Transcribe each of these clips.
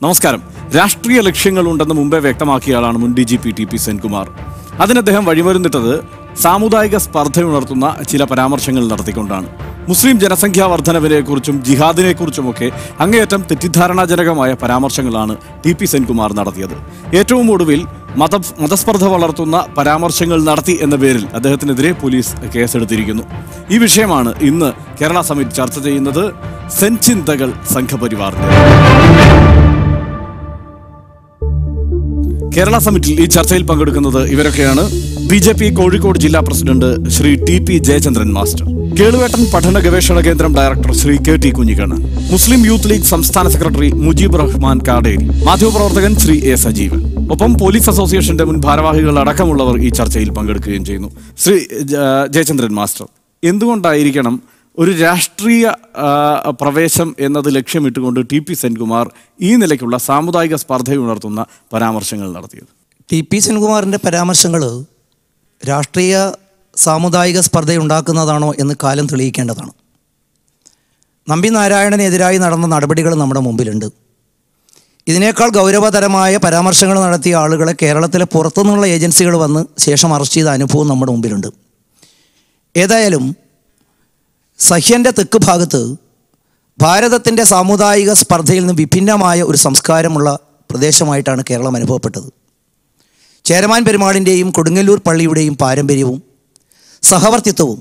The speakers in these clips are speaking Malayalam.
നമസ്കാരം. രാഷ്ട്രീയ ലക്ഷ്യങ്ങളുണ്ടെന്ന് മുമ്പേ വ്യക്തമാക്കിയ ആളാണ് മുൻ DGP TP സെൻകുമാർ. അതിന് അദ്ദേഹം വഴിമരുന്നിട്ടത് സാമുദായിക സ്പർദ്ധയുണർത്തുന്ന ചില പരാമർശങ്ങൾ നടത്തിക്കൊണ്ടാണ്. മുസ്ലിം ജനസംഖ്യാ വർധനവിനെക്കുറിച്ചും ജിഹാദിനെക്കുറിച്ചുമൊക്കെ അങ്ങേയറ്റം തെറ്റിദ്ധാരണാജനകമായ പരാമർശങ്ങളാണ് TP സെൻകുമാർ നടത്തിയത്. ഏറ്റവും ഒടുവിൽ മതസ്പർദ്ധ വളർത്തുന്ന പരാമർശങ്ങൾ നടത്തി എന്ന പേരിൽ അദ്ദേഹത്തിനെതിരെ പോലീസ് കേസെടുത്തിരിക്കുന്നു. ഈ വിഷയമാണ് ഇന്ന് കേരള സമിറ്റ് ചർച്ച ചെയ്യുന്നത്. സെൻചിന്തകൾ സംഘപരിവാറിന്റെ കേരള സമിറ്റിൽ ഈ ചർച്ചയിൽ പങ്കെടുക്കുന്നത് ഇവരൊക്കെയാണ്: BJP കോഴിക്കോട് ജില്ലാ president Shri TP Jayachandran master, Keluvettan പഠന ഗവേഷണ കേന്ദ്രം director Shri KT Kunhikannan, Muslim youth league സംസ്ഥാന സെക്രട്ടറി മുജീബ് റഹ്മാൻ കാടേരി, മാധ്യമപ്രവർത്തകൻ ശ്രീ A സജീവൻ, ഒപ്പം പോലീസ് അസോസിയേഷന്റെ മുൻ ഭാരവാഹികൾ അടക്കമുള്ളവർ ഈ ചർച്ചയിൽ പങ്കെടുക്കുകയും ചെയ്യുന്നു. ശ്രീ ജയചന്ദ്രൻ മാസ്റ്റർ, എന്തുകൊണ്ടായിരിക്കണം ഒരു രാഷ്ട്രീയ പ്രവേശം എന്നത് ലക്ഷ്യമിട്ടുകൊണ്ട് TP സെൻകുമാർ ഈ നിലയ്ക്കുള്ള സാമുദായിക സ്പർദ്ധയുണർത്തുന്ന പരാമർശങ്ങൾ നടത്തിയത്? TP സെൻകുമാറിൻ്റെ പരാമർശങ്ങൾ രാഷ്ട്രീയ സാമുദായിക സ്പർദ്ധയുണ്ടാക്കുന്നതാണോ എന്ന് കാലം തെളിയിക്കേണ്ടതാണ്. നമ്പി നാരായണനെതിരായി നടന്ന നടപടികൾ നമ്മുടെ മുമ്പിലുണ്ട്. ഇതിനേക്കാൾ ഗൗരവതരമായ പരാമർശങ്ങൾ നടത്തിയ ആളുകളെ കേരളത്തിലെ പുറത്തുനിന്നുള്ള ഏജൻസികൾ വന്ന് ശേഷം അറസ്റ്റ് ചെയ്ത അനുഭവം നമ്മുടെ മുമ്പിലുണ്ട്. ഏതായാലും സഹ്യൻ്റെ തെക്ക് ഭാഗത്ത് ഭാരതത്തിൻ്റെ സാമുദായിക സ്പർദ്ധയിൽ നിന്ന് വിഭിന്നമായ ഒരു സംസ്കാരമുള്ള പ്രദേശമായിട്ടാണ് കേരളം അനുഭവപ്പെട്ടത്. ചേരമാൻ പെരുമാളിൻ്റെയും കൊടുങ്ങല്ലൂർ പള്ളിയുടെയും പാരമ്പര്യവും സഹവർത്തിത്വവും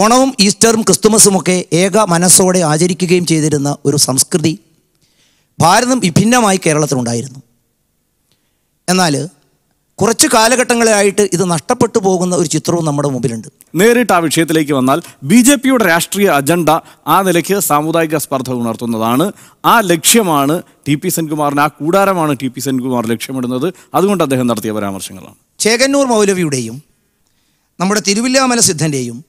ഓണവും ഈസ്റ്ററും ക്രിസ്തുമസുമൊക്കെ ഏക മനസ്സോടെ ആചരിക്കുകയും ചെയ്തിരുന്ന ഒരു സംസ്കൃതി ഭാരതം വിഭിന്നമായി കേരളത്തിലുണ്ടായിരുന്നു. എന്നാൽ കുറച്ച് കാലഘട്ടങ്ങളായിട്ട് ഇത് നഷ്ടപ്പെട്ടു പോകുന്ന ഒരു ചിത്രവും നമ്മുടെ മുമ്പിലുണ്ട്. നേരിട്ട് ആ വിഷയത്തിലേക്ക് വന്നാൽ BJPയുടെ രാഷ്ട്രീയ അജണ്ട ആ നിലയ്ക്ക് സാമുദായിക സ്പർദ്ധ ഉണർത്തുന്നതാണ്. ആ ലക്ഷ്യമാണ് TP സെൻകുമാറിന്, ആ കൂടാരമാണ് TP സെൻകുമാർ ലക്ഷ്യമിടുന്നത്. അതുകൊണ്ട് അദ്ദേഹം നടത്തിയ പരാമർശങ്ങളാണ്. ചേകന്നൂർ മൗലവിയുടെയും നമ്മുടെ തിരുവില്ലാമല സിദ്ധൻ്റെയും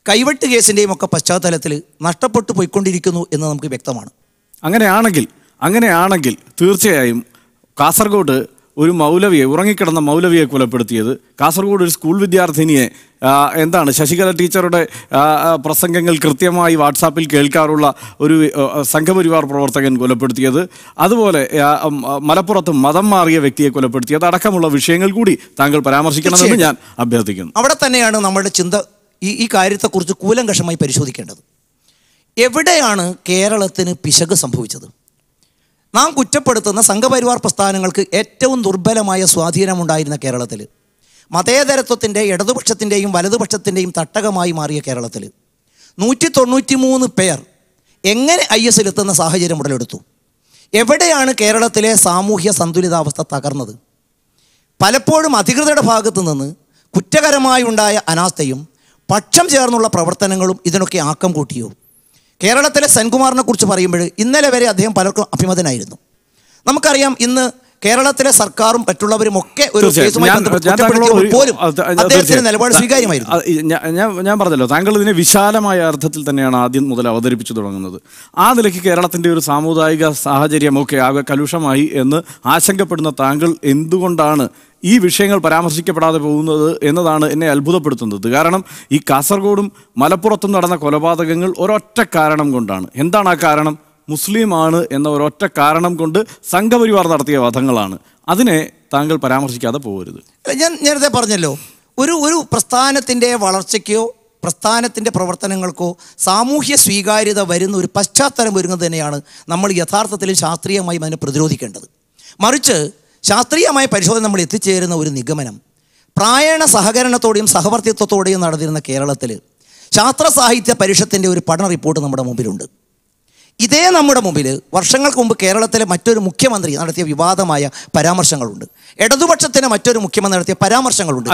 കൈവെട്ട് കേസിൻ്റെയും ഒക്കെ പശ്ചാത്തലത്തിൽ നഷ്ടപ്പെട്ടു പോയിക്കൊണ്ടിരിക്കുന്നു എന്ന് നമുക്ക് വ്യക്തമാണ്. അങ്ങനെയാണെങ്കിൽ തീർച്ചയായും കാസർഗോഡ് ഒരു മൗലവിയെ, ഉറങ്ങിക്കിടന്ന മൗലവിയെ കൊലപ്പെടുത്തിയത്, കാസർഗോഡ് ഒരു സ്കൂൾ വിദ്യാർത്ഥിനിയെ ശശികല ടീച്ചറുടെ പ്രസംഗങ്ങൾ കൃത്യമായി വാട്സാപ്പിൽ കേൾക്കാറുള്ള ഒരു സംഘപരിവാർ പ്രവർത്തകൻ കൊലപ്പെടുത്തിയത്, അതുപോലെ മലപ്പുറത്ത് മതം മാറിയ വ്യക്തിയെ കൊലപ്പെടുത്തിയത് അടക്കമുള്ള വിഷയങ്ങൾ കൂടി താങ്കൾ പരാമർശിക്കണമെന്ന് ഞാൻ അഭ്യർത്ഥിക്കുന്നു. അവിടെ തന്നെയാണ് നമ്മുടെ ചിന്ത ഈ കാര്യത്തെക്കുറിച്ച് കൂലങ്കഷമായി പരിശോധിക്കേണ്ടത്. എവിടെയാണ് കേരളത്തിന് പിശക് സംഭവിച്ചത്? നാം കുറ്റപ്പെടുത്തുന്ന സംഘപരിവാർ പ്രസ്ഥാനങ്ങൾക്ക് ഏറ്റവും ദുർബലമായ സ്വാധീനമുണ്ടായിരുന്ന കേരളത്തിൽ, മതേതരത്വത്തിൻ്റെ ഇടതുപക്ഷത്തിൻ്റെയും വലതുപക്ഷത്തിൻ്റെയും തട്ടകമായി മാറിയ കേരളത്തിൽ 193 പേർ എങ്ങനെ IS-ലെത്തുന്ന സാഹചര്യം ഉടലെടുത്തു? എവിടെയാണ് കേരളത്തിലെ സാമൂഹ്യ സന്തുലിതാവസ്ഥ തകർന്നത്? പലപ്പോഴും അധികൃതരുടെ ഭാഗത്തു നിന്ന് കുറ്റകരമായി ഉണ്ടായ അനാസ്ഥയും പക്ഷം ചേർന്നുള്ള പ്രവർത്തനങ്ങളും ഇതിനൊക്കെ ആക്കം കൂട്ടിയോ? കേരളത്തിലെ സെൻകുമാറിനെ കുറിച്ച് പറയുമ്പോൾ ഇന്നലെ വരെ അദ്ദേഹം പലർക്കും അഭിമതനായിരുന്നു. നമുക്കറിയാം, ഇന്ന് കേരളത്തിലെ സർക്കാരും മറ്റുള്ളവരും ഒക്കെ ഒരു പോലും അദ്ദേഹത്തിന്റെ നിലപാട് സ്വീകാര്യമായിരുന്നു. ഞാൻ പറഞ്ഞല്ലോ, താങ്കൾ ഇതിനെ വിശാലമായ അർത്ഥത്തിൽ തന്നെയാണ് ആദ്യം മുതൽ അവതരിപ്പിച്ചു തുടങ്ങുന്നത്. ആ നിലയ്ക്ക് കേരളത്തിൻ്റെ ഒരു സാമുദായിക സാഹചര്യമൊക്കെ ആകെ കലുഷമായി എന്ന് ആശങ്കപ്പെടുന്ന താങ്കൾ എന്തുകൊണ്ടാണ് ഈ വിഷയങ്ങൾ പരാമർശിക്കപ്പെടാതെ പോകുന്നത് എന്നതാണ് എന്നെ അത്ഭുതപ്പെടുത്തുന്നത്. കാരണം ഈ കാസർഗോഡും മലപ്പുറത്തും നടന്ന കൊലപാതകങ്ങൾ ഒരൊറ്റ കാരണം കൊണ്ടാണ്. എന്താണ് ആ കാരണം? മുസ്ലിമാണ് എന്ന ഒരൊറ്റ കാരണം കൊണ്ട് സംഘപരിവാർ നടത്തിയ വധങ്ങളാണ്. അതിനെ താങ്കൾ പരാമർശിക്കാതെ പോകരുത്. ഞാൻ നേരത്തെ പറഞ്ഞല്ലോ, ഒരു പ്രസ്ഥാനത്തിൻ്റെ വളർച്ചയ്ക്കോ പ്രസ്ഥാനത്തിൻ്റെ പ്രവർത്തനങ്ങൾക്കോ സാമൂഹ്യ സ്വീകാര്യത വരുന്ന ഒരു പശ്ചാത്തലം വരുന്നത് തന്നെയാണ് നമ്മൾ യഥാർത്ഥത്തിൽ ശാസ്ത്രീയമായി അതിനെ പ്രതിരോധിക്കേണ്ടത്. മറിച്ച് ശാസ്ത്രീയമായ പരിശോധന നമ്മൾ എത്തിച്ചേരുന്ന ഒരു നിഗമനം, പ്രായണ സഹകരണത്തോടെയും സഹവർത്തിത്വത്തോടെയും നടന്നിരുന്ന കേരളത്തിൽ ശാസ്ത്ര സാഹിത്യ പരിഷത്തിൻ്റെ ഒരു പഠന റിപ്പോർട്ട് നമ്മുടെ മുമ്പിലുണ്ട്. ഇതേ നമ്മുടെ മുമ്പിൽ വർഷങ്ങൾക്ക് മുമ്പ് കേരളത്തിലെ മറ്റൊരു മുഖ്യമന്ത്രി നടത്തിയ വിവാദമായ പരാമർശങ്ങളുണ്ട്. ഇടതുപക്ഷത്തിന് മറ്റൊരു മുഖ്യമന്ത്രി നടത്തിയ പരാമർശങ്ങളുണ്ട്.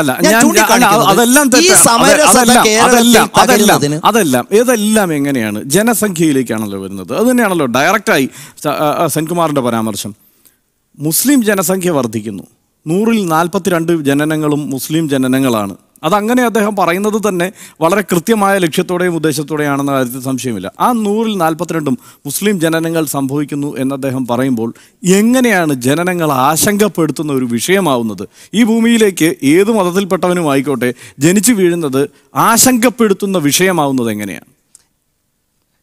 ഇതെല്ലാം എങ്ങനെയാണ് ജനസംഖ്യയിലേക്കാണല്ലോ വരുന്നത്. അത് തന്നെയാണല്ലോ ഡയറക്റ്റായി സെൻകുമാറിന്റെ പരാമർശം. മുസ്ലിം ജനസംഖ്യ വർദ്ധിക്കുന്നു. 100-ൽ 42 ജനനങ്ങളും മുസ്ലിം ജനനങ്ങളാണ്. അതങ്ങനെ അദ്ദേഹം പറയുന്നത് തന്നെ വളരെ കൃത്യമായ ലക്ഷ്യത്തോടെയും ഉദ്ദേശത്തോടെയാണെന്ന കാര്യത്തിൽ സംശയമില്ല. ആ 100-ൽ 42 മുസ്ലിം ജനനങ്ങൾ സംഭവിക്കുന്നു എന്ന് അദ്ദേഹം പറയുമ്പോൾ എങ്ങനെയാണ് ജനനങ്ങൾ ആശങ്കപ്പെടുത്തുന്ന ഒരു വിഷയമാവുന്നത്? ഈ ഭൂമിയിലേക്ക് ഏത് മതത്തിൽപ്പെട്ടവനും ആയിക്കോട്ടെ ജനിച്ചു വീഴുന്നത് ആശങ്കപ്പെടുത്തുന്ന വിഷയമാവുന്നത് എങ്ങനെയാണ്?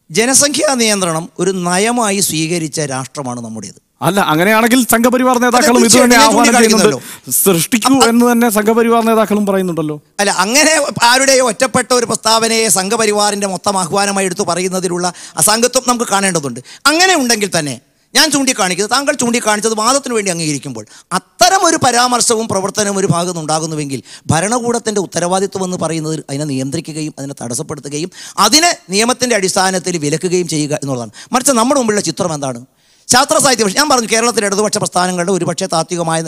ജനസംഖ്യാ നിയന്ത്രണം ഒരു നയമായി സ്വീകരിച്ച രാഷ്ട്രമാണ് നമ്മുടേത്. അല്ല, അങ്ങനെയാണെങ്കിൽ സംഘപരിവാർ നേതാക്കളും ഇത് തന്നെ ആഹ്വാനം ചെയ്യുന്നുണ്ട്, സൃഷ്ടിക്കൂ എന്ന് തന്നെ സംഘപരിവാർ നേതാക്കളും പറയുന്നുണ്ടല്ലോ. അല്ല, അങ്ങനെ ആരുടെയോ ഒറ്റപ്പെട്ട ഒരു പ്രസ്താവനയെ സംഘപരിവാറിന്റെ മൊത്തം ആഹ്വാനമായി എടുത്തു പറയുന്നതിലുള്ള അസാംഗത്വം നമുക്ക് കാണേണ്ടതുണ്ട്. അങ്ങനെ ഉണ്ടെങ്കിൽ തന്നെ ഞാൻ ചൂണ്ടിക്കാണിക്കുന്നത്, താങ്കൾ ചൂണ്ടിക്കാണിച്ചത് വാദത്തിന് വേണ്ടി അംഗീകരിക്കുമ്പോൾ അത്തരം ഒരു പരാമർശവും പ്രവർത്തനവും ഒരു ഭാഗത്ത് ഉണ്ടാകുന്നുവെങ്കിൽ ഭരണകൂടത്തിൻ്റെ ഉത്തരവാദിത്വം എന്ന് പറയുന്നത് അതിനെ നിയന്ത്രിക്കുകയും അതിനെ തടസ്സപ്പെടുത്തുകയും അതിനെ നിയമത്തിൻ്റെ അടിസ്ഥാനത്തിൽ വിലക്കുകയും ചെയ്യുക എന്നുള്ളതാണ്. മറിച്ച് നമ്മുടെ മുമ്പിലുള്ള ചിത്രം എന്താണ്? ശാസ്ത്ര സാഹിത്യ ഞാൻ പറഞ്ഞു, കേരളത്തിലെ ഇടതുപക്ഷ പ്രസ്ഥാനങ്ങളുടെ ഒരുപക്ഷെ താത്വികമായ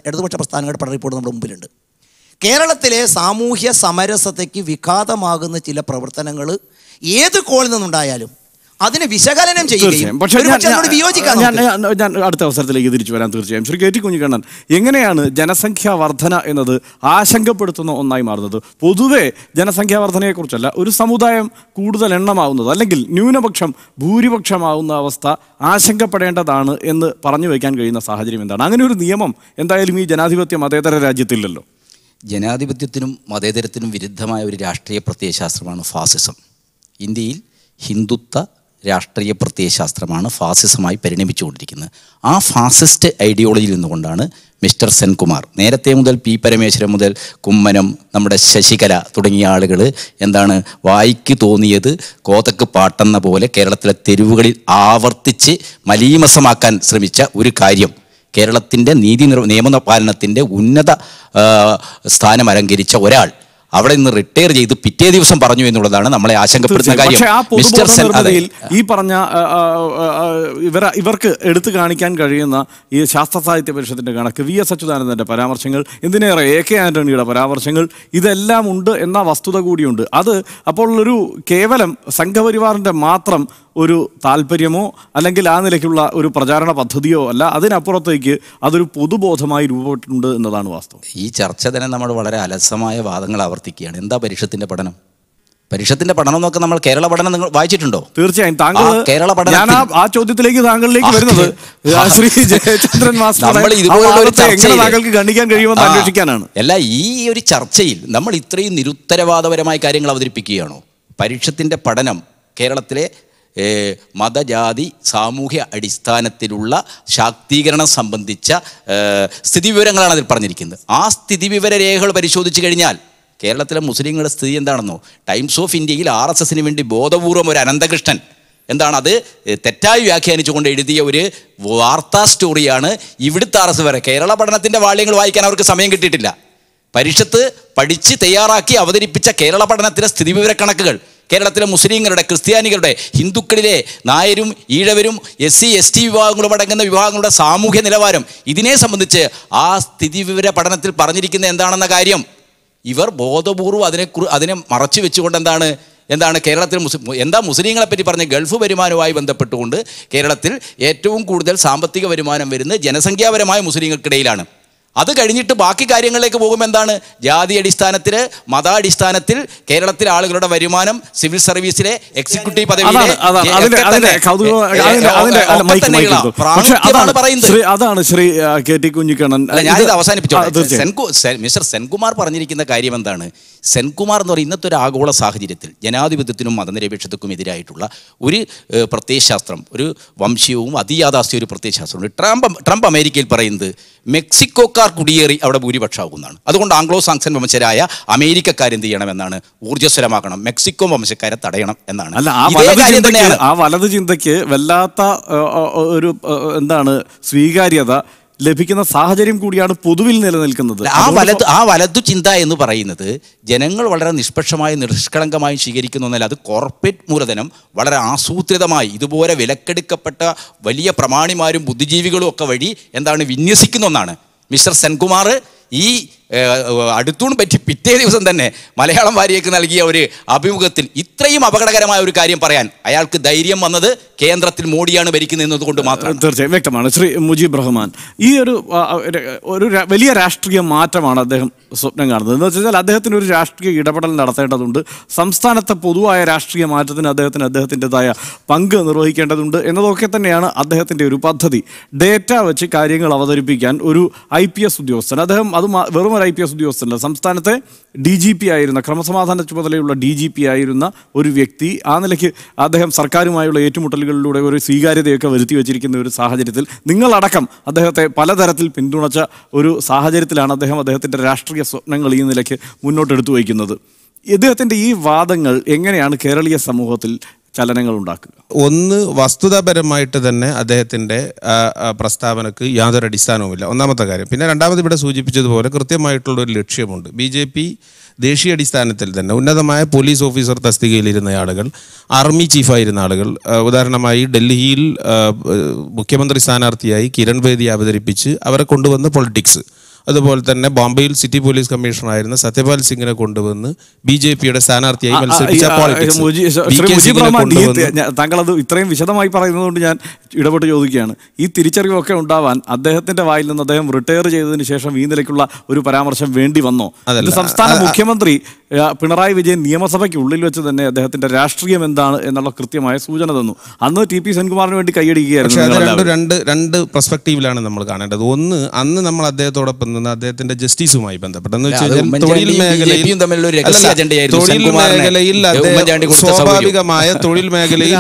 ഇടതുപക്ഷ പ്രസ്ഥാനങ്ങളുടെ പഠന റിപ്പോർട്ട് നമ്മുടെ മുമ്പിലുണ്ട്. കേരളത്തിലെ സാമൂഹ്യ സമരസതയ്ക്ക് വിഘാതമാകുന്ന ചില പ്രവർത്തനങ്ങൾ ഏത് കോണിൽ നിന്നുണ്ടായാലും അതിനെ വിശകലനം ചെയ്യുകയും ഞാൻ അടുത്ത അവസരത്തിലേക്ക് തിരിച്ചു വരാൻ തീർച്ചയായും. ശ്രീ കെ ടി കുഞ്ഞിക്കണ്ണൻ, എങ്ങനെയാണ് ജനസംഖ്യാ വർധന എന്നത് ആശങ്കപ്പെടുത്തുന്ന ഒന്നായി മാറുന്നത്? പൊതുവെ ജനസംഖ്യാ വർധനയെക്കുറിച്ചല്ല, ഒരു സമുദായം കൂടുതൽ എണ്ണമാവുന്നത് അല്ലെങ്കിൽ ന്യൂനപക്ഷം ഭൂരിപക്ഷമാവുന്ന അവസ്ഥ ആശങ്കപ്പെടേണ്ടതാണ് എന്ന് പറഞ്ഞു വയ്ക്കാൻ കഴിയുന്ന സാഹചര്യം എന്താണ്? അങ്ങനെ ഒരു നിയമം എന്തായാലും ഈ ജനാധിപത്യ മതേതര രാജ്യത്തില്ലല്ലോ. ജനാധിപത്യത്തിനും മതേതരത്തിനും വിരുദ്ധമായ ഒരു രാഷ്ട്രീയ പ്രത്യയശാസ്ത്രമാണ് ഫാസിസം. ഇന്ത്യയിൽ ഹിന്ദുത്വ രാഷ്ട്രീയ പ്രത്യയശാസ്ത്രമാണ് ഫാസിസമായി പരിണമിച്ചുകൊണ്ടിരിക്കുന്നത്. ആ ഫാസിസ്റ്റ് ഐഡിയോളജിയിൽ നിന്നുകൊണ്ടാണ് മിസ്റ്റർ സെൻകുമാർ നേരത്തെ മുതൽ പി പരമേശ്വരൻ മുതൽ കുമ്മനം, നമ്മുടെ ശശികല തുടങ്ങിയ ആളുകൾ വായിക്ക് തോന്നിയത് കോതക്ക് പാട്ടെന്ന പോലെ കേരളത്തിലെ തെരുവുകളിൽ ആവർത്തിച്ച് മലീമസമാക്കാൻ ശ്രമിച്ച ഒരു കാര്യം, കേരളത്തിൻ്റെ നിയമപാലനത്തിൻ്റെ ഉന്നത സ്ഥാനം അലങ്കരിച്ച ഒരാൾ അവിടെ നിന്ന് റിട്ടയർ ചെയ്ത് പിറ്റേ ദിവസം പറഞ്ഞു എന്നുള്ളതാണ് നമ്മളെ ആശങ്കപ്പെടുത്തുന്ന കാര്യം. ഈ പറഞ്ഞ ഇവർക്ക് എടുത്തു കാണിക്കാൻ കഴിയുന്ന ഈ ശാസ്ത്ര സാഹിത്യ പരിഷത്തിന്റെ കണക്ക്, വി എസ് അച്യുതാനന്ദന്റെ പരാമർശങ്ങൾ, എന്തിനേറെ എ കെ ആന്റണിയുടെ പരാമർശങ്ങൾ, ഇതെല്ലാം ഉണ്ട് എന്ന വസ്തുത കൂടിയുണ്ട്. അത് അപ്പോൾ ഒരു കേവലം സംഘപരിവാറിന്റെ മാത്രം ഒരു താല്പര്യമോ അല്ലെങ്കിൽ ആ നിലയ്ക്കുള്ള ഒരു പ്രചാരണ പദ്ധതിയോ അല്ല, അതിനപ്പുറത്തേക്ക് അതൊരു പൊതുബോധമായി രൂപപ്പെട്ടിട്ടുണ്ട് എന്നതാണ് വാസ്തവം. ഈ ചർച്ച തന്നെ നമ്മൾ വളരെ അലസമായ വാദങ്ങൾ ആവർത്തിക്കുകയാണ്. എന്താ പരിഷത്തിന്റെ പഠനം? പരിഷത്തിന്റെ പഠനം എന്നൊക്കെ നമ്മൾ കേരള പഠനം നിങ്ങൾ വായിച്ചിട്ടുണ്ടോ? തീർച്ചയായും. താങ്കൾ കേരള പഠനം, ഞാൻ ആ ചോദ്യത്തിലേക്ക് താങ്കളിലേക്ക് വരുന്നത് ശ്രീ ജയചന്ദ്രൻ മാസ്റ്റർ താങ്കൾക്ക് ഖണ്ഡിക്കാൻ കഴിയുമെന്ന് അന്വേഷിക്കാനാണ്. അല്ല, ഈ ഒരു ചർച്ചയിൽ നമ്മൾ ഇത്രയും നിരുത്തരവാദപരമായ കാര്യങ്ങൾ അവതരിപ്പിക്കുകയാണോ? പരിഷത്തിന്റെ പഠനം കേരളത്തിലെ മതജാതി സാമൂഹ്യ അടിസ്ഥാനത്തിലുള്ള ശാക്തീകരണം സംബന്ധിച്ച സ്ഥിതിവിവരങ്ങളാണ് അതിൽ പറഞ്ഞിരിക്കുന്നത്. ആ സ്ഥിതിവിവര രേഖകൾ പരിശോധിച്ച് കഴിഞ്ഞാൽ കേരളത്തിലെ മുസ്ലിങ്ങളുടെ സ്ഥിതി എന്താണെന്നോ? ടൈംസ് ഓഫ് ഇന്ത്യയിൽ RSSന് വേണ്ടി ബോധപൂർവം ഒരു അനന്തകൃഷ്ണൻ അത് തെറ്റായി വ്യാഖ്യാനിച്ചുകൊണ്ട് എഴുതിയ ഒരു വാർത്താ സ്റ്റോറിയാണ് ഇവിടുത്തെ RSS വരെ. കേരള പഠനത്തിൻ്റെ വാള്യങ്ങൾ വായിക്കാൻ അവർക്ക് സമയം കിട്ടിയിട്ടില്ല. പരിഷത്ത് പഠിച്ച് തയ്യാറാക്കി അവതരിപ്പിച്ച കേരള പഠനത്തിലെ സ്ഥിതിവിവര കണക്കുകൾ കേരളത്തിലെ മുസ്ലിങ്ങളുടെ, ക്രിസ്ത്യാനികളുടെ, ഹിന്ദുക്കളിലെ നായരും ഈഴവരും SC ST വിഭാഗങ്ങളും അടങ്ങുന്ന വിഭാഗങ്ങളുടെ സാമൂഹ്യ നിലവാരം, ഇതിനെ സംബന്ധിച്ച് ആ സ്ഥിതിവിവര പഠനത്തിൽ പറഞ്ഞിരിക്കുന്ന എന്താണെന്ന കാര്യം ഇവർ ബോധപൂർവ്വം അതിനെ മറച്ചു വെച്ചുകൊണ്ട് എന്താണ് കേരളത്തിൽ മുസ്ലിങ്ങളെ പറ്റി പറഞ്ഞ ഗൾഫ് വരുമാനവുമായി ബന്ധപ്പെട്ടുകൊണ്ട് കേരളത്തിൽ ഏറ്റവും കൂടുതൽ സാമ്പത്തിക വരുമാനം വരുന്നത് ജനസംഖ്യാപരമായ മുസ്ലിങ്ങൾക്കിടയിലാണ്. അത് കഴിഞ്ഞിട്ട് ബാക്കി കാര്യങ്ങളിലേക്ക് പോകുമ്പോൾ എന്താണ്? ജാതി അടിസ്ഥാനത്തിൽ, മതാടിസ്ഥാനത്തിൽ കേരളത്തിലെ ആളുകളുടെ വരുമാനം, സിവിൽ സർവീസിലെ എക്സിക്യൂട്ടീവ് പദവിയിലെ അതാണ് ശ്രീ കെ ടി കുഞ്ഞിക്കണ്ണൻ. ഞാനിത് അവസാനിപ്പിച്ചോളാം. മിസ്റ്റർ സെൻകുമാർ പറഞ്ഞിരിക്കുന്ന കാര്യം എന്താണ്? സെൻകുമാർ എന്ന് പറയുന്ന ഇന്നത്തെ ഒരു ആഗോള സാഹചര്യത്തിൽ ജനാധിപത്യത്തിനും മതനിരപേക്ഷതയ്ക്കും എതിരായിട്ടുള്ള ഒരു പ്രത്യയശാസ്ത്രം, ഒരു വംശീയവും അതിയാഥാസ്ഥ്യ ഒരു പ്രത്യയശാസ്ത്രമുണ്ട്. ട്രംപ് അമേരിക്കയിൽ പറയുന്നത് മെക്സിക്കോക്കാർ കുടിയേറി അവിടെ ഭൂരിപക്ഷമാകുന്നതാണ്. അതുകൊണ്ട് ആംഗ്ലോ സാക്സൺ വംശജരായ അമേരിക്കക്കാരെന്ത് ചെയ്യണമെന്നാണ്? ഊർജ്ജസ്വലമാക്കണം, മെക്സിക്കോ വംശക്കാരെ തടയണം എന്നാണ്. ആ വലത് ചിന്തയ്ക്ക് വല്ലാത്ത ഒരു സ്വീകാര്യത ലഭിക്കുന്ന സാഹചര്യം കൂടിയാണ് പൊതുവിൽ നിലനിൽക്കുന്നത്. ആ വലതു ചിന്ത എന്ന് പറയുന്നത് ജനങ്ങൾ വളരെ നിഷ്പക്ഷമായി നിഷ്കളങ്കമായി സ്വീകരിക്കുന്ന ഒന്നല്ല. അത് കോർപ്പറേറ്റ് മൂലധനം വളരെ ആസൂത്രിതമായി ഇതുപോലെ വിലക്കെടുക്കപ്പെട്ട വലിയ പ്രമാണിമാരും ബുദ്ധിജീവികളും ഒക്കെ വഴി വിന്യസിക്കുന്ന ഒന്നാണ്. മിസ്റ്റർ സെൻകുമാർ ഈ അടുത്തൂണ് പറ്റി പിറ്റേ ദിവസം തന്നെ മലയാളം വാരികയ്ക്ക് നൽകിയ ഒരു അഭിമുഖത്തിൽ ഇത്രയും അപകടകരമായ ഒരു കാര്യം പറയാൻ അയാൾക്ക് ധൈര്യം വന്നത് കേന്ദ്രത്തിൽ മോഡിയാണ് ഭരിക്കുന്നത് എന്നതുകൊണ്ട് മാത്രം. തീർച്ചയായും വ്യക്തമാണ്. ശ്രീ മുജീബ് റഹ്മാൻ, ഈ ഒരു വലിയ രാഷ്ട്രീയ മാറ്റമാണ് അദ്ദേഹം സ്വപ്നം കാണുന്നത്. എന്ന് വെച്ചാൽ അദ്ദേഹത്തിന് ഒരു രാഷ്ട്രീയ ഇടപെടൽ നടത്തേണ്ടതുണ്ട്. സംസ്ഥാനത്തെ പൊതുവായ രാഷ്ട്രീയ മാറ്റത്തിന് അദ്ദേഹത്തിൻ്റെതായ പങ്ക് നിർവഹിക്കേണ്ടതുണ്ട് എന്നതൊക്കെ തന്നെയാണ് അദ്ദേഹത്തിൻ്റെ ഒരു പദ്ധതി. ഡേറ്റ വെച്ച് കാര്യങ്ങൾ അവതരിപ്പിക്കാൻ ഒരു IPS ഉദ്യോഗസ്ഥൻ, അദ്ദേഹം അത് വെറും ഒരു IPS ഉദ്യോഗസ്ഥനല്ല, സംസ്ഥാനത്തെ DGP ആയിരുന്ന, ക്രമസമാധാന ചുമതലയുള്ള DGP ആയിരുന്ന ഒരു വ്യക്തി ആ നിലയ്ക്ക് അദ്ദേഹം സർക്കാരുമായുള്ള ഏറ്റുമുട്ടലുകളിലൂടെ ഒരു സ്വീകാര്യതയൊക്കെ വരുത്തി വെച്ചിരിക്കുന്ന ഒരു സാഹചര്യത്തിൽ നിങ്ങളടക്കം അദ്ദേഹത്തെ പലതരത്തിൽ പിന്തുണച്ച ഒരു സാഹചര്യത്തിലാണ് അദ്ദേഹത്തിൻ്റെ രാഷ്ട്രീയ സ്വപ്നങ്ങൾ ഈ നിലയ്ക്ക് മുന്നോട്ടെടുത്തു വയ്ക്കുന്നത്. ഇദ്ദേഹത്തിൻ്റെ ഈ വാദങ്ങൾ എങ്ങനെയാണ് കേരളീയ സമൂഹത്തിൽ ചലനങ്ങൾ ഉണ്ടാക്കുക? ഒന്ന്, വസ്തുതാപരമായിട്ട് തന്നെ അദ്ദേഹത്തിൻ്റെ പ്രസ്താവനക്ക് യാതൊരു അടിസ്ഥാനവുമില്ല, ഒന്നാമത്തെ കാര്യം. പിന്നെ രണ്ടാമത് ഇവിടെ സൂചിപ്പിച്ചതുപോലെ കൃത്യമായിട്ടുള്ളൊരു ലക്ഷ്യമുണ്ട്. BJP ദേശീയ അടിസ്ഥാനത്തിൽ തന്നെ ഉന്നതമായ പോലീസ് ഓഫീസർ തസ്തികയിലിരുന്ന ആളുകൾ, ആർമി ചീഫായിരുന്ന ആളുകൾ, ഉദാഹരണമായി ഡൽഹിയിൽ മുഖ്യമന്ത്രി സ്ഥാനാർത്ഥിയായി കിരൺ ബേദി അവതരിപ്പിച്ച് അവരെ കൊണ്ടുവന്ന പൊളിറ്റിക്സ്, അതുപോലെ തന്നെ ബോംബെയിൽ സിറ്റി പോലീസ് കമ്മീഷണറായിരുന്ന സത്യപാൽ സിംഗിനെ കൊണ്ടുവന്ന് BJPയുടെ സ്ഥാനാർത്ഥിയായി മത്സരിപ്പിച്ച താങ്കൾ അത് ഇത്രയും വിശദമായി പറയുന്നതുകൊണ്ട് ഞാൻ ഇടപെട്ട് ചോദിക്കുകയാണ്. ഈ തിരിച്ചറിവൊക്കെ ഉണ്ടാവാൻ അദ്ദേഹത്തിന്റെ വായിൽ നിന്ന് അദ്ദേഹം റിട്ടയർ ചെയ്തതിന് ശേഷം ഈ നിലയ്ക്കുള്ള ഒരു പരാമർശം വേണ്ടി വന്നോ? സംസ്ഥാന മുഖ്യമന്ത്രി പിണറായി വിജയൻ നിയമസഭയ്ക്ക് ഉള്ളിൽ വെച്ച് തന്നെ അദ്ദേഹത്തിന്റെ രാഷ്ട്രീയം എന്താണ് എന്നുള്ള കൃത്യമായ സൂചന തന്നു. അന്ന് TP സെൻകുമാറിന് വേണ്ടി കൈയടിക്കുകയായിരുന്നു. രണ്ട് പെർസ്പെക്റ്റീവിലാണ് നമ്മൾ കാണേണ്ടത്. ഒന്ന്, അന്ന് നമ്മൾ അദ്ദേഹത്തോടൊപ്പം അദ്ദേഹത്തിന്റെ ജസ്റ്റിസുമായി ബന്ധപ്പെട്ടെന്ന് വെച്ച് കഴിഞ്ഞാൽ തൊഴിൽ മേഖലയിൽ സ്വാഭാവികമായ തൊഴിൽ മേഖലയിൽ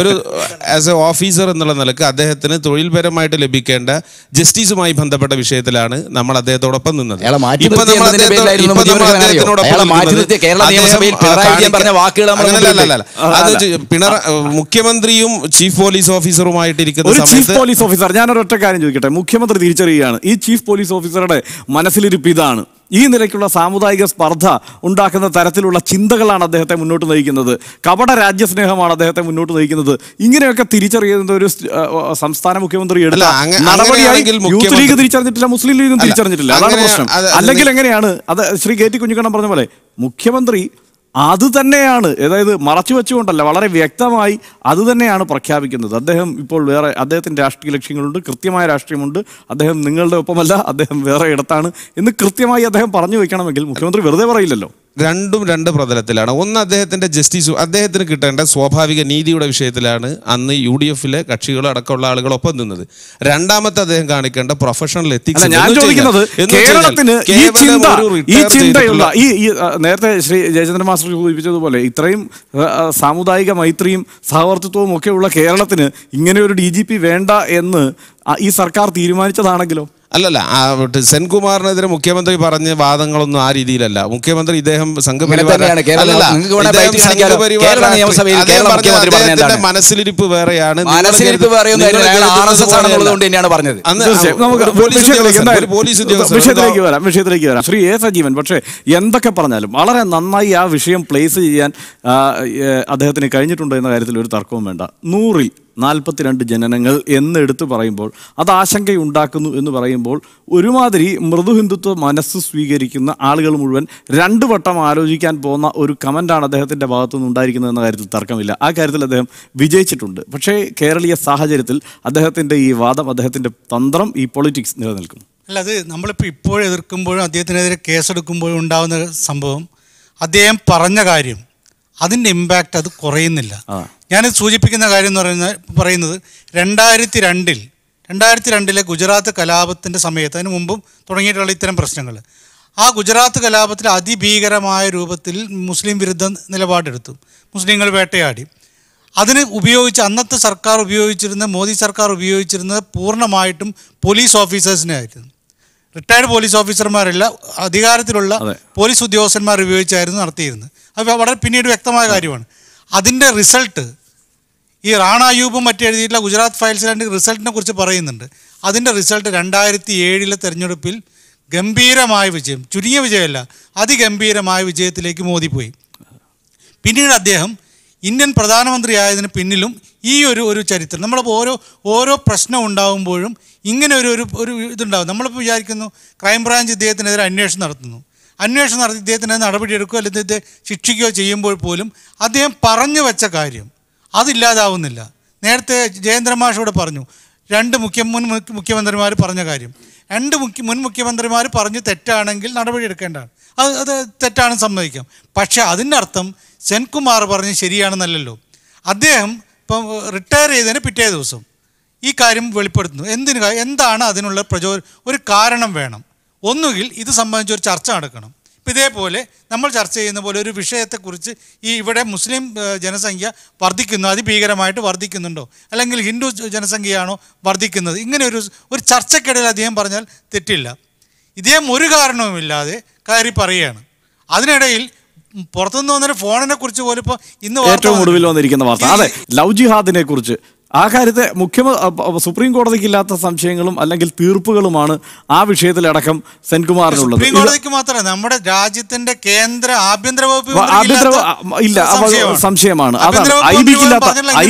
ഒരു ആസ് എ ഓഫീസർ എന്നുള്ള നിലക്ക് അദ്ദേഹത്തിന് തൊഴിൽപരമായിട്ട് ലഭിക്കേണ്ട ജസ്റ്റിസുമായി ബന്ധപ്പെട്ട വിഷയത്തിലാണ് നമ്മൾ അദ്ദേഹത്തോടൊപ്പം നിന്നത്. മുഖ്യമന്ത്രിയും ചീഫ് പോലീസ് ഓഫീസറുമായിട്ടിരിക്കുന്ന സമയത്ത് ഞാനൊരൊറ്റ കാര്യം ചോദിക്കട്ടെ. മുഖ്യമന്ത്രി തിരിച്ചറിയുകയാണ് ഈ ചീഫ് പോലീസ് ഓഫീസറുടെ മനസ്സിലിരിപ്പ് ഇതാണ്. ഈ നിലയ്ക്കുള്ള സാമുദായിക സ്പർദ്ധ ഉണ്ടാക്കുന്ന തരത്തിലുള്ള ചിന്തകളാണ് അദ്ദേഹത്തെ മുന്നോട്ട് നയിക്കുന്നത്. കപട രാജ്യസ്നേഹമാണ് അദ്ദേഹത്തെ മുന്നോട്ട് നയിക്കുന്നത്. ഇങ്ങനെയൊക്കെ തിരിച്ചറിയുന്ന ഒരു സംസ്ഥാന മുഖ്യമന്ത്രി എടുത്ത നടപടിയായി യൂത്ത് ലീഗ് തിരിച്ചറിഞ്ഞിട്ടില്ല, മുസ്ലിം ലീഗും തിരിച്ചറിഞ്ഞിട്ടില്ല. അതാണ് പ്രശ്നം. അല്ലെങ്കിൽ എങ്ങനെയാണ് അത് ശ്രീ KT കുഞ്ഞിക്കണ്ണൻ പറഞ്ഞ പോലെ മുഖ്യമന്ത്രി അത് തന്നെയാണ്, അതായത് മറച്ചു വെച്ചുകൊണ്ടല്ല, വളരെ വ്യക്തമായി അത് തന്നെയാണ് പ്രഖ്യാപിക്കുന്നത്. അദ്ദേഹം ഇപ്പോൾ വേറെ അദ്ദേഹത്തിൻ്റെ രാഷ്ട്രീയ ലക്ഷ്യങ്ങളുണ്ട്, കൃത്യമായ രാഷ്ട്രീയമുണ്ട്, അദ്ദേഹം നിങ്ങളുടെ ഒപ്പമല്ല, അദ്ദേഹം വേറെ ഇടത്താണ് എന്ന് കൃത്യമായി അദ്ദേഹം പറഞ്ഞു വയ്ക്കണമെങ്കിൽ മുഖ്യമന്ത്രി വെറുതെ പറയില്ലല്ലോ. രണ്ടും രണ്ട് പ്രതലത്തിലാണ്. ഒന്ന്, അദ്ദേഹത്തിന്റെ ജസ്റ്റിസ്, അദ്ദേഹത്തിന് കിട്ടേണ്ട സ്വാഭാവിക നീതിയുടെ വിഷയത്തിലാണ് അന്ന് UDFലെ കക്ഷികൾ അടക്കമുള്ള ആളുകളൊപ്പം നിന്നത്. രണ്ടാമത്തെ അദ്ദേഹം കാണിക്കേണ്ട പ്രൊഫഷണൽ എത്തിക്സ്. നേരത്തെ ശ്രീ ജയചന്ദ്രൻ മാസ്റ്റർ സൂചിപ്പിച്ചതുപോലെ ഇത്രയും സാമുദായിക മൈത്രിയും സഹവർത്തിത്വവും ഒക്കെ ഉള്ള കേരളത്തിന് ഇങ്ങനെ ഒരു DGP വേണ്ട എന്ന് ഈ സർക്കാർ തീരുമാനിച്ചതാണെങ്കിലോ? അല്ലല്ല, സെൻകുമാറിനെതിരെ മുഖ്യമന്ത്രി പറഞ്ഞ വാദങ്ങളൊന്നും ആ രീതിയിലല്ല. മുഖ്യമന്ത്രി ഇദ്ദേഹം മനസ്സിലിരിപ്പ് വേറെയാണ്. വിഷയത്തിലേക്ക് വരാം. ശ്രീ A. സജീവൻ, പക്ഷേ എന്തൊക്കെ പറഞ്ഞാലും വളരെ നന്നായി ആ വിഷയം പ്ലേസ് ചെയ്യാൻ അദ്ദേഹത്തിന് കഴിഞ്ഞിട്ടുണ്ട് എന്ന കാര്യത്തിൽ ഒരു തർക്കവും വേണ്ട. 100-ൽ 42 ജനനങ്ങൾ എന്നെടുത്ത് പറയുമ്പോൾ അത് ആശങ്കയുണ്ടാക്കുന്നു എന്ന് പറയുമ്പോൾ ഒരുമാതിരി മൃദുഹിന്ദുത്വ മനസ്സ് സ്വീകരിക്കുന്ന ആളുകൾ മുഴുവൻ 2 വട്ടം ആലോചിക്കാൻ പോകുന്ന ഒരു കമൻ്റാണ് അദ്ദേഹത്തിൻ്റെ ഭാഗത്തുനിന്ന് ഉണ്ടായിരിക്കുന്നത് എന്ന കാര്യത്തിൽ തർക്കമില്ല. ആ കാര്യത്തിൽ അദ്ദേഹം വിജയിച്ചിട്ടുണ്ട്. പക്ഷേ കേരളീയ സാഹചര്യത്തിൽ അദ്ദേഹത്തിൻ്റെ ഈ വാദം, അദ്ദേഹത്തിൻ്റെ തന്ത്രം, ഈ പൊളിറ്റിക്സ് നിലനിൽക്കുന്നു. അല്ല, അത് നമ്മളിപ്പോൾ ഇപ്പോഴും എതിർക്കുമ്പോഴും അദ്ദേഹത്തിനെതിരെ കേസെടുക്കുമ്പോഴും ഉണ്ടാകുന്ന സംഭവം, അദ്ദേഹം പറഞ്ഞ കാര്യം അതിൻ്റെ ഇമ്പാക്റ്റ് അത് കുറയുന്നില്ല. ഞാൻ സൂചിപ്പിക്കുന്ന കാര്യം എന്ന് പറയുന്നത് 2002-ലെ ഗുജറാത്ത് കലാപത്തിൻ്റെ സമയത്ത്, അതിന് മുമ്പും തുടങ്ങിയിട്ടുള്ള ഇത്തരം പ്രശ്നങ്ങൾ, ആ ഗുജറാത്ത് കലാപത്തിൽ അതിഭീകരമായ രൂപത്തിൽ മുസ്ലിം വിരുദ്ധ നിലപാടെടുത്തു. മുസ്ലിങ്ങൾ വേട്ടയാടി. അതിന് അന്നത്തെ സർക്കാർ ഉപയോഗിച്ചിരുന്ന, മോദി സർക്കാർ ഉപയോഗിച്ചിരുന്നത് പൂർണ്ണമായിട്ടും പോലീസ് ഓഫീസേഴ്സിനെ ആയിരുന്നു. റിട്ടയർഡ് പോലീസ് ഓഫീസർമാരല്ല, അധികാരത്തിലുള്ള പോലീസ് ഉദ്യോഗസ്ഥന്മാർ ഉപയോഗിച്ചായിരുന്നു നടത്തിയിരുന്നത്. അത് വളരെ പിന്നീട് വ്യക്തമായ കാര്യമാണ്. അതിൻ്റെ റിസൾട്ട് ഈ റാണ അയ്യൂബും മറ്റെഴുതിയിട്ടുള്ള ഗുജറാത്ത് ഫയൽസിൻ്റെ റിസൾട്ടിനെ കുറിച്ച് പറയുന്നുണ്ട്. അതിൻ്റെ റിസൾട്ട് 2007-ലെ തെരഞ്ഞെടുപ്പിൽ ഗംഭീരമായ വിജയം, ചുരുങ്ങിയ വിജയമല്ല, അതിഗംഭീരമായ വിജയത്തിലേക്ക് മോദി പോയി. പിന്നീട് അദ്ദേഹം ഇന്ത്യൻ പ്രധാനമന്ത്രിയായതിന് പിന്നിലും ഈ ഒരു ചരിത്രം, നമ്മളിപ്പോൾ ഓരോ പ്രശ്നം ഉണ്ടാകുമ്പോഴും ഇങ്ങനെ ഒരു ഇതുണ്ടാകും. നമ്മളിപ്പോൾ വിചാരിക്കുന്നു ക്രൈംബ്രാഞ്ച് ഇദ്ദേഹത്തിനെതിരെ അന്വേഷണം നടത്തി ഇദ്ദേഹത്തിനെതിരെ നടപടിയെടുക്കുകയോ അല്ലെങ്കിൽ ഇദ്ദേഹത്തെ ശിക്ഷിക്കുകയോ ചെയ്യുമ്പോൾ പോലും അദ്ദേഹം പറഞ്ഞു വെച്ച കാര്യം അതില്ലാതാവുന്നില്ല. നേരത്തെ ജയേന്ദ്രമാഷോട് പറഞ്ഞു, 2 മുൻ മുഖ്യമന്ത്രിമാർ പറഞ്ഞ കാര്യം, 2 മുൻ മുഖ്യമന്ത്രിമാർ പറഞ്ഞ് തെറ്റാണെങ്കിൽ നടപടിയെടുക്കേണ്ടതാണ്. അത് തെറ്റാണെന്ന് സമ്മതിക്കാം. പക്ഷേ അതിൻ്റെ അർത്ഥം സെൻകുമാർ പറഞ്ഞ് ശരിയാണെന്നല്ലല്ലോ. അദ്ദേഹം ഇപ്പം റിട്ടയർ ചെയ്തതിന് പിറ്റേ ദിവസം ഈ കാര്യം വെളിപ്പെടുത്തുന്നു. എന്താണ് അതിനുള്ള ഒരു കാരണം വേണം. ഒന്നുകിൽ ഇത് സംബന്ധിച്ച് ഒരു ചർച്ച നടക്കണം. ഇപ്പം ഇതേപോലെ നമ്മൾ ചർച്ച ചെയ്യുന്ന പോലെ ഒരു വിഷയത്തെക്കുറിച്ച് ഇവിടെ മുസ്ലിം ജനസംഖ്യ വർദ്ധിക്കുന്നു, അതിഭീകരമായിട്ട് വർദ്ധിക്കുന്നുണ്ടോ, അല്ലെങ്കിൽ ഹിന്ദു ജനസംഖ്യയാണോ വർദ്ധിക്കുന്നത്, ഇങ്ങനെ ഒരു ചർച്ചയ്ക്കിടയിൽ അദ്ദേഹം പറഞ്ഞാൽ തെറ്റില്ല. ഇദ്ദേഹം ഒരു കാരണവുമില്ലാതെ കയറി പറയുകയാണ്. അതിനിടയിൽ പുറത്തുനിന്ന് വന്നൊരു ഫോണിനെ കുറിച്ച് പോലും ഇപ്പോൾ ഇന്ന് ഏറ്റവും ഒടുവിൽ വന്നിരിക്കുന്ന വാർത്ത, അതെ, ലവ് ജിഹാദിനെ കുറിച്ച് ആ കാര്യത്തെ സുപ്രീം കോടതിക്ക് ഇല്ലാത്ത സംശയങ്ങളും അല്ലെങ്കിൽ തീർപ്പുകളുമാണ് ആ വിഷയത്തിലടക്കം സെൻകുമാറിനുള്ളത്. സുപ്രീം കോടതിക്ക് മാത്രമല്ല, നമ്മുടെ രാജ്യത്തിന്റെ കേന്ദ്ര ആഭ്യന്തര വകുപ്പ് ഇല്ല സംശയമാണ്. അതാണ് ഐ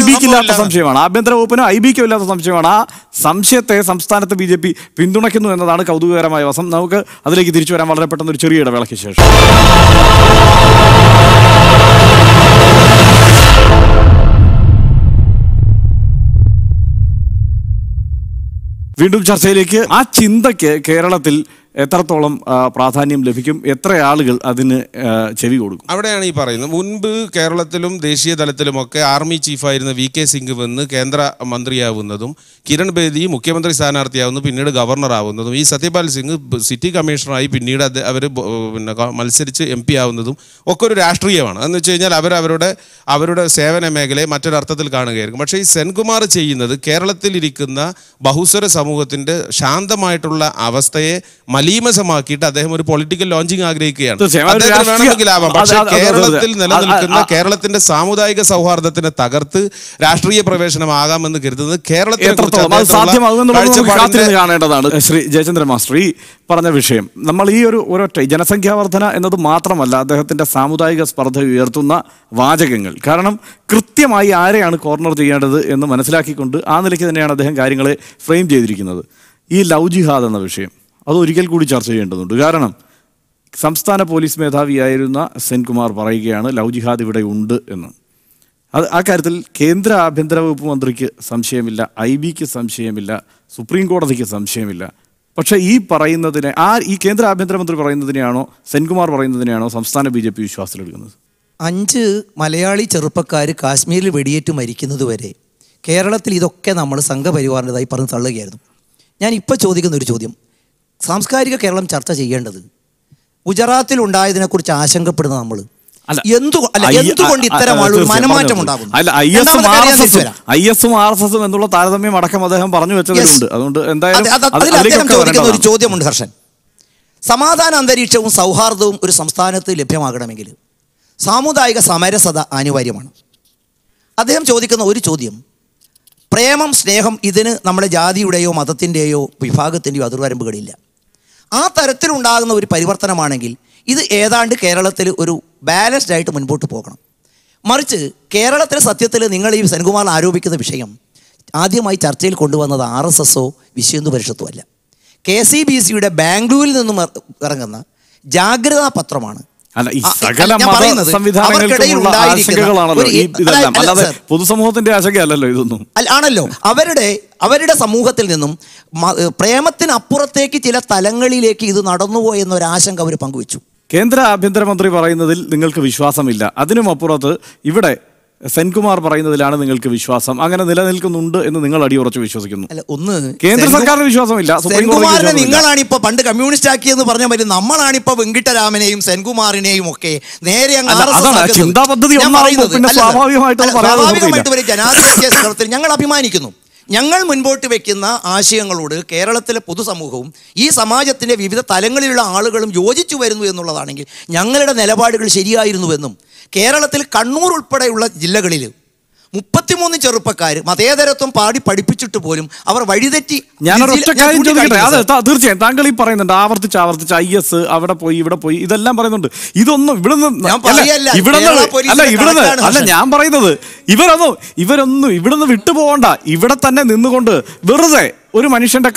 ബിക്ക് ഇല്ലാത്ത സംശയമാണ്, ആഭ്യന്തര വകുപ്പിനും ഐ ബിക്കും ഇല്ലാത്ത സംശയമാണ്. ആ സംശയത്തെ സംസ്ഥാനത്ത് BJP പിന്തുണയ്ക്കുന്നു എന്നതാണ് കൗതുകകരമായ വശം. നമുക്ക് അതിലേക്ക് തിരിച്ചു വരാൻ വളരെ പെട്ടെന്ന് ഒരു ചെറിയ ഇടവേളയ്ക്ക് ശേഷം. വീണ്ടും ചർച്ചയിലേക്ക്. ആ ചിന്തയ്ക്ക് കേരളത്തിൽ എത്രത്തോളം പ്രാധാന്യം ലഭിക്കും, എത്ര ആളുകൾ അതിന് ചെവി കൊടുക്കും? അവിടെയാണ് ഈ പറയുന്നത്. മുൻപ് കേരളത്തിലും ദേശീയ തലത്തിലുമൊക്കെ ആർമി ചീഫായിരുന്ന VK സിംഗ് വന്ന് കേന്ദ്ര മന്ത്രിയാവുന്നതും കിരൺ ബേദി മുഖ്യമന്ത്രി സ്ഥാനാർത്ഥിയാവുന്നു, പിന്നീട് ഗവർണറാവുന്നതും, ഈ സത്യപാൽ സിംഗ് സിറ്റി കമ്മീഷണറായി പിന്നീട് അവർ മത്സരിച്ച് MP ആവുന്നതും ഒക്കെ ഒരു രാഷ്ട്രീയമാണ്. എന്ന് വെച്ച് കഴിഞ്ഞാൽ അവരുടെ സേവന മേഖലയെ മറ്റൊരർത്ഥത്തിൽ കാണുകയായിരിക്കും. പക്ഷേ ഈ സെൻകുമാർ ചെയ്യുന്നത് കേരളത്തിലിരിക്കുന്ന ബഹുസ്വര സമൂഹത്തിൻ്റെ ശാന്തമായിട്ടുള്ള അവസ്ഥയെ മലീമസമാക്കിയിട്ട് അദ്ദേഹം ഒരു പൊളിറ്റിക്കൽ ലോഞ്ചിങ് ആഗ്രഹിക്കുകയാണ്. വേണമെങ്കിൽ ആവാം, പക്ഷേ കേരളത്തിൽ നിലനിൽക്കുന്ന കേരളത്തിന്റെ സാമുദായിക സൗഹാർദ്ദത്തിനെ തകർത്ത് രാഷ്ട്രീയ പ്രവേശനമാകാമെന്ന് കരുതുന്നത് കേരളത്തെ കാണേണ്ടതാണ്. ശ്രീ ജയചന്ദ്രൻ മാസ്റ്റർ ഈ പറഞ്ഞ വിഷയം, നമ്മൾ ഈ ഒരൊറ്റ ജനസംഖ്യാ വർധന എന്നത് മാത്രമല്ല അദ്ദേഹത്തിന്റെ സാമുദായിക സ്പർദ്ധ ഉയർത്തുന്ന വാചകങ്ങൾ. കാരണം കൃത്യമായി ആരെയാണ് കോർണർ ചെയ്യേണ്ടത് എന്ന് മനസ്സിലാക്കിക്കൊണ്ട് ആ നിലയ്ക്ക് തന്നെയാണ് അദ്ദേഹം കാര്യങ്ങളെ ഫ്രെയിം ചെയ്തിരിക്കുന്നത്. ഈ ലവ് ജിഹാദ് എന്ന വിഷയം അത് ഒരിക്കൽ കൂടി ചർച്ച ചെയ്യേണ്ടതുണ്ട്. കാരണം സംസ്ഥാന പോലീസ് മേധാവിയായിരുന്ന സെൻകുമാർ പറയുകയാണ് ലവ് ജിഹാദ് ഇവിടെ ഉണ്ട് എന്ന്. ആ കാര്യത്തിൽ കേന്ദ്ര ആഭ്യന്തര വകുപ്പ് മന്ത്രിക്ക് സംശയമില്ല, IB ക്ക് സംശയമില്ല, സുപ്രീം കോടതിക്ക് സംശയമില്ല. പക്ഷേ ഈ പറയുന്നതിനെ ഈ കേന്ദ്ര ആഭ്യന്തരമന്ത്രി പറയുന്നതിനെയാണോ സെൻകുമാർ പറയുന്നതിനെയാണോ സംസ്ഥാന BJP വിശ്വാസത്തിലെടുക്കുന്നത്? 5 മലയാളി ചെറുപ്പക്കാർ കാശ്മീരിൽ വെടിയേറ്റ് മരിക്കുന്നത് വരെ കേരളത്തിൽ ഇതൊക്കെ നമ്മൾ സംഘപരിവാറിൻ്റെതായി പറഞ്ഞ് തള്ളുകയായിരുന്നു. ഞാൻ ഇപ്പോൾ ചോദിക്കുന്ന ഒരു ചോദ്യം, സാംസ്കാരിക കേരളം ചർച്ച ചെയ്യേണ്ടത് ഗുജറാത്തിൽ ഉണ്ടായതിനെക്കുറിച്ച് ആശങ്കപ്പെടുന്ന നമ്മൾ എന്തുകൊണ്ട് ഇത്തരം ആളുകൾ മനമാറ്റം ഉണ്ടാകുന്നു? IS-ഉം RSS-ഉം എന്നുള്ള താരതമ്യം അടക്കം അദ്ദേഹം പറഞ്ഞു വെച്ചതിലുണ്ട്. അതുകൊണ്ട് എന്തായാലും അദ്ദേഹം ചോദിക്കുന്ന ഒരു ചോദ്യമുണ്ട് ഹർഷൻ. സമാധാന അന്തരീക്ഷവും സൗഹാർദ്ദവും ഒരു സംസ്ഥാനത്ത് ലഭ്യമാകണമെങ്കിൽ സാമുദായിക സമരസത അനിവാര്യമാണ്. അദ്ദേഹം ചോദിക്കുന്ന ഒരു ചോദ്യം, പ്രേമം, സ്നേഹം, ഇതിന് നമ്മുടെ ജാതിയുടെയോ മതത്തിൻ്റെയോ വിഭാഗത്തിൻ്റെയോ അതിർവരമ്പുകളില്ല. ആ തരത്തിലുണ്ടാകുന്ന ഒരു പരിവർത്തനമാണെങ്കിൽ ഇത് ഏതാണ്ട് കേരളത്തിൽ ഒരു ബാലൻസ്ഡ് ആയിട്ട് മുൻപോട്ട് പോകണം. മറിച്ച് കേരളത്തിലെ സത്യത്തിൽ നിങ്ങൾ ഈ സെൻകുമാർ ആരോപിക്കുന്ന വിഷയം ആദ്യമായി ചർച്ചയിൽ കൊണ്ടുവന്നത് RSS-ഓ വിശ്വഹിന്ദു പരിഷത്തോ അല്ല, KCBCയുടെ ബാംഗ്ലൂരിൽ നിന്നും ഇറങ്ങുന്ന ജാഗ്രതാ പത്രമാണ്. പൊതുസമൂഹത്തിന്റെ ആശങ്കയല്ലല്ലോ ഇതൊന്നും. ആണല്ലോ, അവരുടെ സമൂഹത്തിൽ നിന്നും പ്രേമത്തിനപ്പുറത്തേക്ക് ചില തലങ്ങളിലേക്ക് ഇത് നടന്നുപോയി എന്നൊരാശങ്ക അവർ പങ്കുവച്ചു. കേന്ദ്ര ആഭ്യന്തരമന്ത്രി പറയുന്നതിൽ നിങ്ങൾക്ക് വിശ്വാസമില്ല, അതിനും അപ്പുറത്ത് ഇവിടെ സെൻകുമാർ പറയുന്നതിലാണ് നിങ്ങൾക്ക് വിശ്വാസം. അങ്ങനെ നിലനിൽക്കുന്നുണ്ട് എന്ന് നിങ്ങൾ അടിയുറച്ച് വിശ്വസിക്കുന്നു. കേന്ദ്ര സർക്കാരിന് വിശ്വാസമില്ല, സെൻകുമാറിനെ നിങ്ങളാണ് ഇപ്പൊ പണ്ട് കമ്മ്യൂണിസ്റ്റ് ആക്കിയെന്ന് പറഞ്ഞ മാതിരി നമ്മളാണിപ്പോ വെങ്കിട്ടരാമനെയും സെൻകുമാറിനെയും ഒക്കെ നേരെ സ്വാഭാവികമായിട്ട് ഒരു ജനാധിപത്യ സ്ഥലത്തിൽ ഞങ്ങൾ അഭിമാനിക്കുന്നു. ഞങ്ങൾ മുൻപോട്ട് വെക്കുന്ന ആശയങ്ങളോട് കേരളത്തിലെ പൊതുസമൂഹവും ഈ സമാജത്തിൻ്റെ വിവിധ തലങ്ങളിലുള്ള ആളുകളും യോജിച്ചു വരുന്നു എന്നുള്ളതാണെങ്കിൽ ഞങ്ങളുടെ നിലപാടുകൾ ശരിയായിരുന്നുവെന്നും കേരളത്തിൽ കണ്ണൂർ ഉൾപ്പെടെയുള്ള ജില്ലകളിൽ 33 ചെറുപ്പക്കാർ മതേതരത്വം പാടി പഠിപ്പിച്ചിട്ട് പോലും അവർ വഴിതെറ്റി. ഞാനൊരൊറ്റ കാര്യം ചോദിക്കട്ടെ, അതെ തീർച്ചയായും താങ്കൾ ഈ പറയുന്നുണ്ട് ആവർത്തിച്ച് IS അവിടെ പോയി ഇവിടെ പോയി ഇതെല്ലാം പറയുന്നുണ്ട്. ഇതൊന്നും ഞാൻ പറയുന്നത് ഇവരൊന്നും ഇവിടുന്ന് വിട്ടുപോകണ്ട. ഇവിടെ തന്നെ നിന്നുകൊണ്ട് വെറുതെ ഒരു മനുഷ്യന്റെ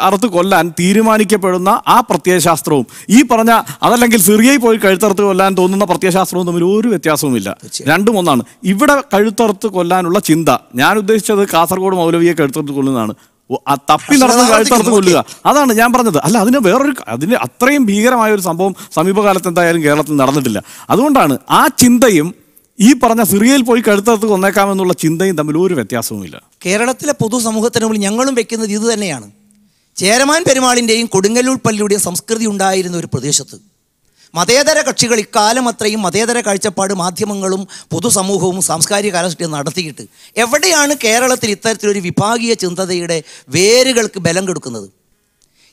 അറുത്ത് കൊല്ലാൻ തീരുമാനിക്കപ്പെടുന്ന ആ പ്രത്യയശാസ്ത്രവും ഈ പറഞ്ഞ അതല്ലെങ്കിൽ സിറിയയിൽ പോയി കഴുത്തറുത്ത് കൊല്ലാൻ തോന്നുന്ന പ്രത്യയശാസ്ത്രവും തമ്മിൽ ഒരു വ്യത്യാസവുമില്ല. രണ്ടും ഒന്നാണ്. ഇവിടെ കഴുത്തറുത്ത് കൊല്ലാനുള്ള ചിന്ത, ഞാൻ ഉദ്ദേശിച്ചത് കാസർഗോഡ് മൗലവിയെ കഴുത്തറുത്ത് കൊല്ലുന്നതാണ്, തപ്പി നടന്ന് കഴുത്തറുത്ത് കൊല്ലുക, അതാണ് ഞാൻ പറഞ്ഞത്. അല്ല, അതിന് അത്രയും ഭീകരമായ ഒരു സംഭവം സമീപകാലത്ത് എന്തായാലും കേരളത്തിൽ നടന്നിട്ടില്ല. അതുകൊണ്ടാണ് ആ ചിന്തയും ഈ പറഞ്ഞ സിറിയയിൽ പോയി കഴുത്തറുത്ത് കൊന്നേക്കാമെന്നുള്ള ചിന്തയും തമ്മിൽ ഒരു വ്യത്യാസവുമില്ല. കേരളത്തിലെ പൊതുസമൂഹത്തിന് മുന്നിൽ ഞങ്ങളും വെക്കുന്നത് ഇത് തന്നെയാണ്. ചേരമാൻ പെരുമാളിൻ്റെയും കൊടുങ്ങല്ലൂർ പള്ളിയുടെയും സംസ്കൃതി ഉണ്ടായിരുന്ന ഒരു പ്രദേശത്ത് മതേതര കക്ഷികൾ ഇക്കാലം അത്രയും മതേതര കാഴ്ചപ്പാട് മാധ്യമങ്ങളും പൊതുസമൂഹവും സാംസ്കാരിക കാലഘട്ടം നടത്തിയിട്ട് എവിടെയാണ് കേരളത്തിൽ ഇത്തരത്തിലൊരു വിഭാഗീയ ചിന്തതയുടെ വേരുകൾക്ക് ബലം കൊടുക്കുന്നത്?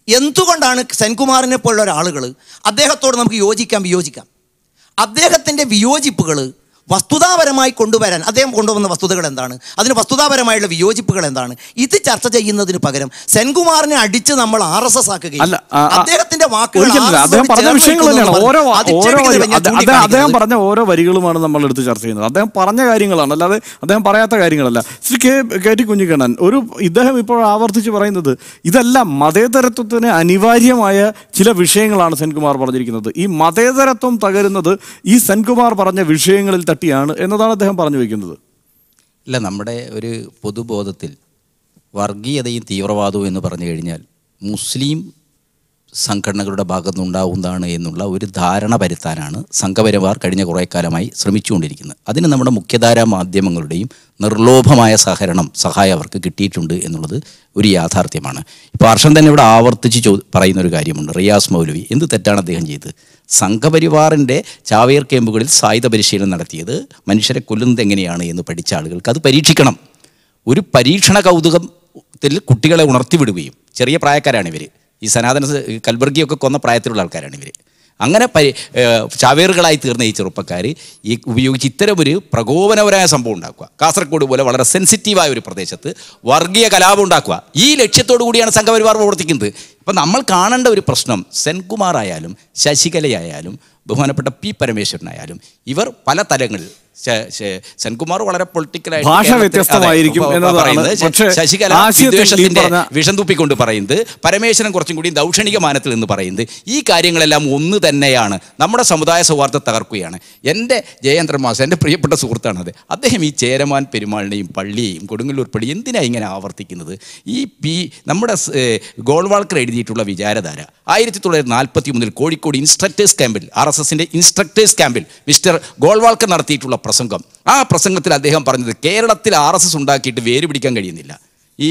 എന്തുകൊണ്ടാണ് സെൻകുമാറിനെ പോലുള്ള ഒരാളുകൾ അദ്ദേഹത്തോട് നമുക്ക് വിയോജിക്കാം, അദ്ദേഹത്തിൻ്റെ വിയോജിപ്പുകൾ വസ്തുതാപരമായി കൊണ്ടുവരാൻ അദ്ദേഹം കൊണ്ടുവന്ന വസ്തുതകൾ എന്താണ്, അതിന് വസ്തുതാപരമായുള്ള വിയോജിപ്പുകൾ എന്താണ്, ഇത് ചർച്ച ചെയ്യുന്നതിന് പകരം സെൻകുമാറിനെ അടിച്ച് നമ്മൾ RSS ആക്കുകയും അദ്ദേഹത്തിന്റെ വാക്കുകൾ അദ്ദേഹം പറഞ്ഞ ഓരോ വരികളുമാണ് നമ്മൾ എടുത്ത് ചർച്ച ചെയ്യുന്നത്. അദ്ദേഹം പറഞ്ഞ കാര്യങ്ങളാണ്, അല്ലാതെ അദ്ദേഹം പറയാത്ത കാര്യങ്ങളല്ല. ശ്രീ കെ ടി കുഞ്ഞിക്കണ്ണൻ, ഇദ്ദേഹം ഇപ്പോൾ ആവർത്തിച്ച് പറയുന്നത് ഇതെല്ലാം മതേതരത്വത്തിന് അനിവാര്യമായ ചില വിഷയങ്ങളാണ് സെൻകുമാർ പറഞ്ഞിരിക്കുന്നത്. ഈ മതേതരത്വം തകരുന്നത് ഈ സെൻകുമാർ പറഞ്ഞ വിഷയങ്ങളിൽ തട്ടിയാണ് എന്നതാണ് അദ്ദേഹം പറഞ്ഞു വയ്ക്കുന്നത്. ഇല്ല, നമ്മുടെ ഒരു പൊതുബോധത്തിൽ വർഗീയതയും തീവ്രവാദവും എന്ന് പറഞ്ഞു കഴിഞ്ഞാൽ മുസ്ലിം സംഘടനകളുടെ ഭാഗത്തുനിന്നുണ്ടാവുന്നതാണ് എന്നുള്ള ഒരു ധാരണ വരുത്താനാണ് സംഘപരിവാർ കഴിഞ്ഞ കുറേ കാലമായി ശ്രമിച്ചുകൊണ്ടിരിക്കുന്നത്. അതിന് നമ്മുടെ മുഖ്യധാരാ മാധ്യമങ്ങളുടെയും നിർലോഭമായ സഹായം അവർക്ക് കിട്ടിയിട്ടുണ്ട് എന്നുള്ളത് ഒരു യാഥാർത്ഥ്യമാണ്. ഇപ്പോൾ ഹർഷൻ തന്നെ ഇവിടെ ആവർത്തിച്ച് പറയുന്നൊരു കാര്യമുണ്ട്. റിയാസ് മൗലവി എന്ത് തെറ്റാണ് അദ്ദേഹം ചെയ്തത്? സംഘപരിവാറിൻ്റെ ചാവേർ ക്യാമ്പുകളിൽ സായുധ പരിശീലനം നടത്തിയത് മനുഷ്യരെ കൊല്ലുന്നത് എങ്ങനെയാണ് എന്ന് പഠിച്ച ആളുകൾക്ക് അത് പരീക്ഷിക്കണം. ഒരു പരീക്ഷണ കൗതുകത്തിൽ കുട്ടികളെ ഉണർത്തിവിടുകയും, ചെറിയ പ്രായക്കാരാണിവർ, ഈ സനാതന കൽബർഗിയൊക്കെ കൊന്ന പ്രായത്തിലുള്ള ആൾക്കാരാണ് ഇവർ. അങ്ങനെ ചാവേറുകളായി തീർന്ന ഈ ചെറുപ്പക്കാർ ഈ ഉപയോഗിച്ച് ഇത്തരം ഒരു പ്രകോപനപരമായ സംഭവം ഉണ്ടാക്കുക, കാസർഗോഡ് പോലെ വളരെ സെൻസിറ്റീവായ ഒരു പ്രദേശത്ത് വർഗീയ കലാപം ഉണ്ടാക്കുക, ഈ ലക്ഷ്യത്തോടു കൂടിയാണ് സംഘപരിവാർ പ്രവർത്തിക്കുന്നത്. ഇപ്പം നമ്മൾ കാണേണ്ട ഒരു പ്രശ്നം, സെൻകുമാർ ആയാലും ശശികലയായാലും ബഹുമാനപ്പെട്ട പി പരമേശ്വരനായാലും ഇവർ പല തലങ്ങളിൽ, സെൻകുമാർ വളരെ പൊളിറ്റിക്കലായിട്ട് ഭാഷ വ്യത്യസ്തമായിരിക്കും എന്നതാണ്. ശശികല വിദ്വേഷത്തിന്റെ വിഷം തുപ്പിക്കൊണ്ട് പറയുന്നത്, പരമേശ്വരൻ കുറച്ചും കൂടി ദൗഷണിക മാനത്തിൽ നിന്ന് പറയുന്നത്, ഈ കാര്യങ്ങളെല്ലാം ഒന്ന് തന്നെയാണ്, നമ്മുടെ സമുദായ സൗഹാർദ്ദം തകർക്കുകയാണ്. എൻ്റെ ജയേന്ദ്രൻ മാസ്റ്റർ, എൻ്റെ പ്രിയപ്പെട്ട സുഹൃത്താണത്. അദ്ദേഹം ഈ ചേരമാൻ പെരുമാളിനെയും പള്ളിയെയും കൊടുങ്ങല്ലൂർ പള്ളി എന്തിനാണ് ഇങ്ങനെ ആവർത്തിക്കുന്നത്? നമ്മുടെ ഗോൾവാൾക്കർ എഴുതിയിട്ടുള്ള വിചാരധാര 1943 കോഴിക്കോട് ഇൻസ്ട്രക്ടേഴ്സ് ക്യാമ്പിൽ, RSSന്റെ ഇൻസ്ട്രക്ടേഴ്സ് ക്യാമ്പിൽ മിസ്റ്റർ ഗോൾവാൾക്കർ നടത്തിയിട്ടുള്ള പ്രസംഗം, ആ പ്രസംഗത്തിൽ അദ്ദേഹം പറഞ്ഞത് കേരളത്തിൽ RSS ഉണ്ടാക്കിയിട്ട് വേര് പിടിക്കാൻ കഴിയുന്നില്ല. ഈ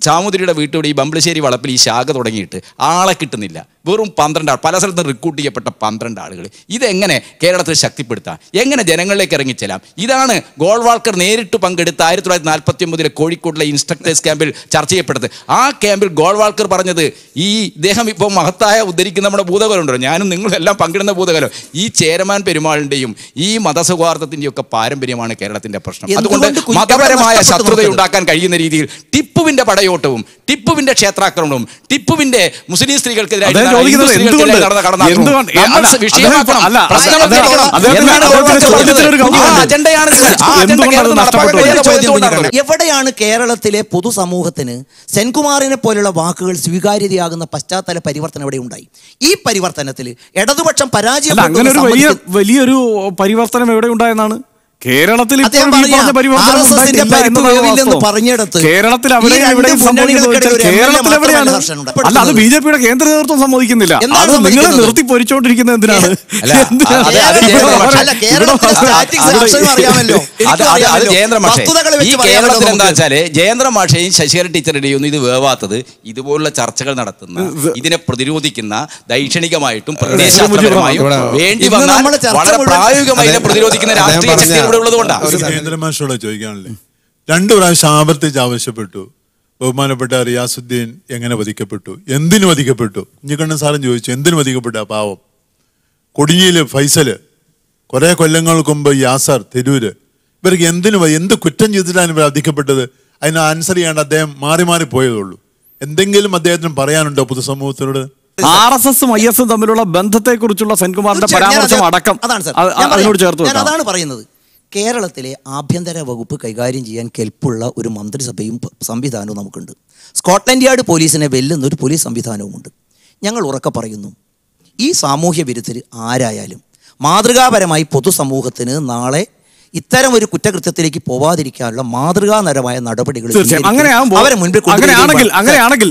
സാമൂതിരിയുടെ വീട്ടിലൂടെ ഈ ബംബ്ലശ്ശേരി വളപ്പിൽ ഈ ശാഖ തുടങ്ങിയിട്ട് ആളെ കിട്ടുന്നില്ല, വെറും 12 ആൾ, പല സ്ഥലത്തും റിക്രൂട്ട് ചെയ്യപ്പെട്ട 12 ആളുകൾ. ഇതെങ്ങനെ കേരളത്തിൽ ശക്തിപ്പെടുത്താം, എങ്ങനെ ജനങ്ങളിലേക്ക് ഇറങ്ങിച്ചെല്ലാം? ഇതാണ് ഗോൾവാൾക്കർ നേരിട്ട് പങ്കെടുത്ത 1949 കോഴിക്കോട്ടിലെ ഇൻസ്ട്രക്ടേഴ്സ് ക്യാമ്പിൽ ചർച്ച ചെയ്യപ്പെട്ടത്. ആ ക്യാമ്പിൽ ഗോൾവാൾക്കർ പറഞ്ഞത്, ഈ ഇദ്ദേഹം ഇപ്പോൾ മഹത്തായ ഉദ്ധരിക്കുന്ന നമ്മുടെ ഭൂതകലുണ്ടല്ലോ, ഞാനും നിങ്ങളും എല്ലാം പങ്കിടുന്ന ഭൂതകലം, ഈ ചേരമാൻ പെരുമാളിൻ്റെയും ഈ മതസൗഹാർദ്ദത്തിൻ്റെയും ഒക്കെ പാരമ്പര്യമാണ് കേരളത്തിൻ്റെ പ്രശ്നം. അതുകൊണ്ട് മതപരമായ ശത്രുത ഉണ്ടാക്കാൻ കഴിയുന്ന രീതിയിൽ ടിപ്പുവിൻ്റെ പടയോട്ടവും ടിപ്പുവിൻ്റെ ക്ഷേത്രാക്രമണവും ടിപ്പുവിൻ്റെ മുസ്ലിം സ്ത്രീകൾക്കെതിരായി എവിടെയാണ് കേരളത്തിലെ പൊതുസമൂഹത്തിന് സെൻകുമാറിനെ പോലുള്ള വാക്കുകൾ സ്വീകാര്യതയാകുന്ന പശ്ചാത്തല പരിവർത്തനം എവിടെ ഉണ്ടായി? ഈ പരിവർത്തനത്തിൽ ഇടതുപക്ഷം പരാജയം, വലിയൊരു പരിവർത്തനം എവിടെ ഉണ്ടായെന്നാണ് കേരളത്തിൽ കേരളത്തിൽ എവിടെയാണ്? അല്ല, അത് BJPയുടെ കേന്ദ്ര നേതൃത്വം സമ്മതിക്കുന്നില്ല. അത് നിങ്ങൾ നിർത്തി പൊരിച്ചോണ്ടിരിക്കുന്നത് എന്തിനാണ്? ഈ കേരളത്തിൽ എന്താ വെച്ചാല് ജയേന്ദ്ര മാഷയും ശശികല ടീച്ചറുടെയും ഒന്നും ഇത് വേവാത്തത് ഇതുപോലുള്ള ചർച്ചകൾ നടത്തുന്ന, ഇതിനെ പ്രതിരോധിക്കുന്ന, ദൈക്ഷണികമായിട്ടും പ്രദേശാപരമായും വേണ്ടി വന്നാൽ വളരെ പ്രായോഗികമായി പ്രതിരോധിക്കുന്ന രാഷ്ട്രീയ ശക്തി കേന്ദ്രമാഷോട് ചോദിക്കാനല്ലേ, 2 പ്രാവശ്യം ആവർത്തിച്ച് ആവശ്യപ്പെട്ടു, ബഹുമാനപ്പെട്ട റിയാസുദ്ദീൻ എങ്ങനെ വധിക്കപ്പെട്ടു, എന്തിനു വധിക്കപ്പെട്ടു? കുഞ്ഞിക്കണ്ണൻ സാറും ചോദിച്ചു, എന്തിനു വധിക്കപ്പെട്ടു? പാവം കൊടിഞ്ഞിയില് ഫൈസല്, കുറെ കൊല്ലങ്ങൾക്ക് മുമ്പ് യാസർ തിരൂര്, ഇവർക്ക് എന്ത് കുറ്റം ചെയ്തിട്ടാണ് ഇവർ വധിക്കപ്പെട്ടത്? അതിന് ആൻസർ ചെയ്യാണ്ട് അദ്ദേഹം മാറി മാറി പോയതുള്ളൂ. എന്തെങ്കിലും അദ്ദേഹത്തിന് പറയാനുണ്ടോ പൊതുസമൂഹത്തിനോട്? RSSും IS തമ്മിലുള്ള ബന്ധത്തെക്കുറിച്ചുള്ള സെൻകുമാറിന്റെ പരാമർശം അടക്കം അതിനോട് ചേർത്ത് അതാണ് പറയുന്നത്. കേരളത്തിലെ ആഭ്യന്തര വകുപ്പ് കൈകാര്യം ചെയ്യാൻ കെൽപ്പുള്ള ഒരു മന്ത്രിസഭയും സംവിധാനവും നമുക്കുണ്ട്. സ്കോട്ട്ലൻഡ് യാർഡ് പോലീസിനെ വെല്ലുന്ന ഒരു പോലീസ് സംവിധാനവുമുണ്ട്. ഞങ്ങൾ ഉറക്കെ പറയുന്നു, ഈ സാമൂഹ്യ വിരുദ്ധർ ആരായാലും മാതൃകാപരമായി പൊതുസമൂഹത്തിന് നാളെ ഇത്തരം ഒരു കുറ്റകൃത്യത്തിലേക്ക് പോവാതിരിക്കാനുള്ള മാതൃകാപരമായ നടപടികൾ അങ്ങനെയാണെങ്കിൽ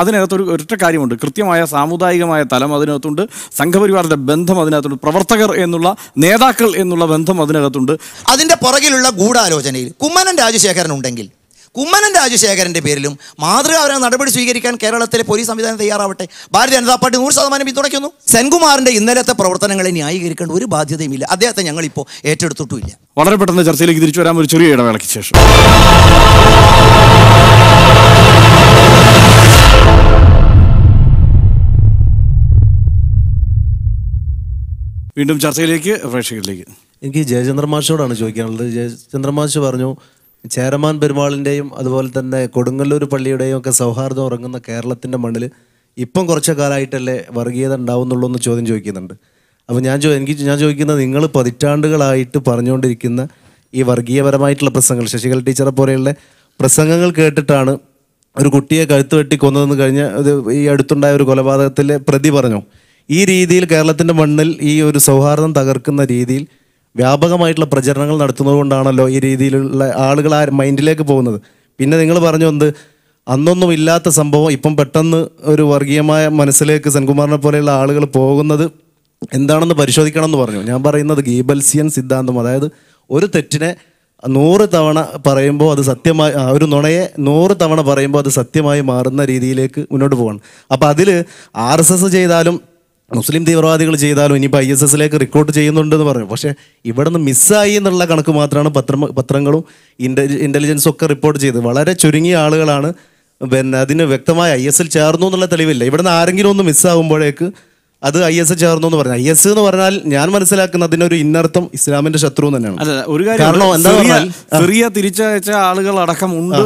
അതിനകത്തൊരു ഒറ്റ കാര്യമുണ്ട്. കൃത്യമായ സാമുദായികമായ തലം അതിനകത്തുണ്ട്, സംഘപരിവാറിന്റെ ബന്ധം അതിനകത്തുണ്ട്, പ്രവർത്തകർ എന്നുള്ള, നേതാക്കൾ എന്നുള്ള ബന്ധം അതിനകത്തുണ്ട്. അതിന്റെ പുറകിലുള്ള ഗൂഢാലോചനയിൽ കുമ്മനം രാജശേഖരൻ ഉണ്ടെങ്കിൽ കുമ്മനം രാജശേഖരൻ്റെ പേരിലും മാതൃകാപരമായ നടപടി സ്വീകരിക്കാൻ കേരളത്തിലെ പോലീസ് സംവിധാനം തയ്യാറാവട്ടെ. ഭാരതീയ ജനതാ പാർട്ടി 100% പിന്തുണയ്ക്കുന്നു. സെൻകുമാറിൻ്റെ ഇന്നലത്തെ പ്രവർത്തനങ്ങളെ ന്യായീകരിക്കേണ്ട ഒരു ബാധ്യതയുമില്ല. അദ്ദേഹത്തെ ഞങ്ങളിപ്പോൾ ഏറ്റെടുത്തിട്ടുമില്ല. വളരെ പെട്ടെന്ന് ചർച്ചയിലേക്ക് തിരിച്ചു വരാൻ ഒരു ചെറിയ ഇടവേളയ്ക്ക് ശേഷം. വീണ്ടും ചർച്ചയിലേക്ക്, പ്രേക്ഷകരിലേക്ക്. എനിക്ക് ജയചന്ദ്രൻ മാഷോടാണ് ചോദിക്കാനുള്ളത്. ജയചന്ദ്രൻ മാഷ് പറഞ്ഞു ചേരമാൻ പെരുമാളിൻ്റെയും അതുപോലെ തന്നെ കൊടുങ്ങല്ലൂർ പള്ളിയുടെയും ഒക്കെ സൗഹാർദ്ദം ഉറങ്ങുന്ന കേരളത്തിൻ്റെ മണ്ണിൽ ഇപ്പം കുറച്ച് കാലമായിട്ടല്ലേ വർഗീയത ഉണ്ടാവുന്നുള്ളൂ എന്ന് ചോദ്യം ചോദിക്കുന്നുണ്ട്. അപ്പോൾ ഞാൻ ചോദിക്കുന്നത്, നിങ്ങൾ പതിറ്റാണ്ടുകളായിട്ട് പറഞ്ഞുകൊണ്ടിരിക്കുന്ന ഈ വർഗീയപരമായിട്ടുള്ള പ്രസംഗങ്ങൾ, ശശികല ടീച്ചറെ പോലെയുള്ള പ്രസംഗങ്ങൾ കേട്ടിട്ടാണ് ഒരു കുട്ടിയെ കഴുത്ത് വെട്ടി കൊന്നതെന്ന് കഴിഞ്ഞ ഈ അടുത്തുണ്ടായ ഒരു കൊലപാതകത്തിലെ പ്രതി പറഞ്ഞു. ഈ രീതിയിൽ കേരളത്തിൻ്റെ മണ്ണിൽ ഈ ഒരു സൗഹാർദ്ദം തകർക്കുന്ന രീതിയിൽ വ്യാപകമായിട്ടുള്ള പ്രചരണങ്ങൾ നടത്തുന്നത് കൊണ്ടാണല്ലോ ഈ രീതിയിലുള്ള ആളുകൾ ആ മൈൻഡിലേക്ക് പോകുന്നത്. പിന്നെ നിങ്ങൾ പറഞ്ഞു എന്ത് അന്നൊന്നും ഇല്ലാത്ത സംഭവം ഇപ്പം പെട്ടെന്ന് ഒരു വർഗീയമായ മനസ്സിലേക്ക് സെൻകുമാറിനെ പോലെയുള്ള ആളുകൾ പോകുന്നത് എന്താണെന്ന് പരിശോധിക്കണം എന്ന് പറഞ്ഞു. ഞാൻ പറയുന്നത് ഗീബൽസിയൻ സിദ്ധാന്തം, അതായത് ഒരു തെറ്റിനെ 100 തവണ പറയുമ്പോൾ അത് സത്യമായി, ഒരു നുണയെ 100 തവണ പറയുമ്പോൾ അത് സത്യമായി മാറുന്ന രീതിയിലേക്ക് മുന്നോട്ട് പോകണം. അപ്പോൾ അതിൽ RSS ചെയ്താലും മുസ്ലിം തീവ്രവാദികൾ ചെയ്താലും ഇനിയിപ്പോൾ ISSലേക്ക് റിക്രൂട്ട് ചെയ്യുന്നുണ്ടെന്ന് പറഞ്ഞു. പക്ഷേ ഇവിടെ നിന്ന് മിസ്സായി എന്നുള്ള കണക്ക് മാത്രമാണ് പത്രങ്ങളും ഇൻ്റലിജൻസും ഒക്കെ റിപ്പോർട്ട് ചെയ്തത്. വളരെ ചുരുങ്ങിയ ആളുകളാണ് പിന്നെ അതിന് വ്യക്തമായ IS ചേർന്നു എന്നുള്ള തെളിവില്ല. ഇവിടെ നിന്ന് ആരെങ്കിലും ഒന്ന് മിസ്സാകുമ്പോഴേക്ക് അത് IS ചേർന്നു എന്ന് പറഞ്ഞു. IS എന്ന് പറഞ്ഞാൽ ഞാൻ മനസ്സിലാക്കുന്ന അതിനൊരു ഇന്നർത്ഥം ഇസ്ലാമിന്റെ ശത്രു തന്നെയാണ്. ഒരു കാര്യം, സിറിയ തിരിച്ചയച്ച ആളുകൾ അടക്കം ഉണ്ട്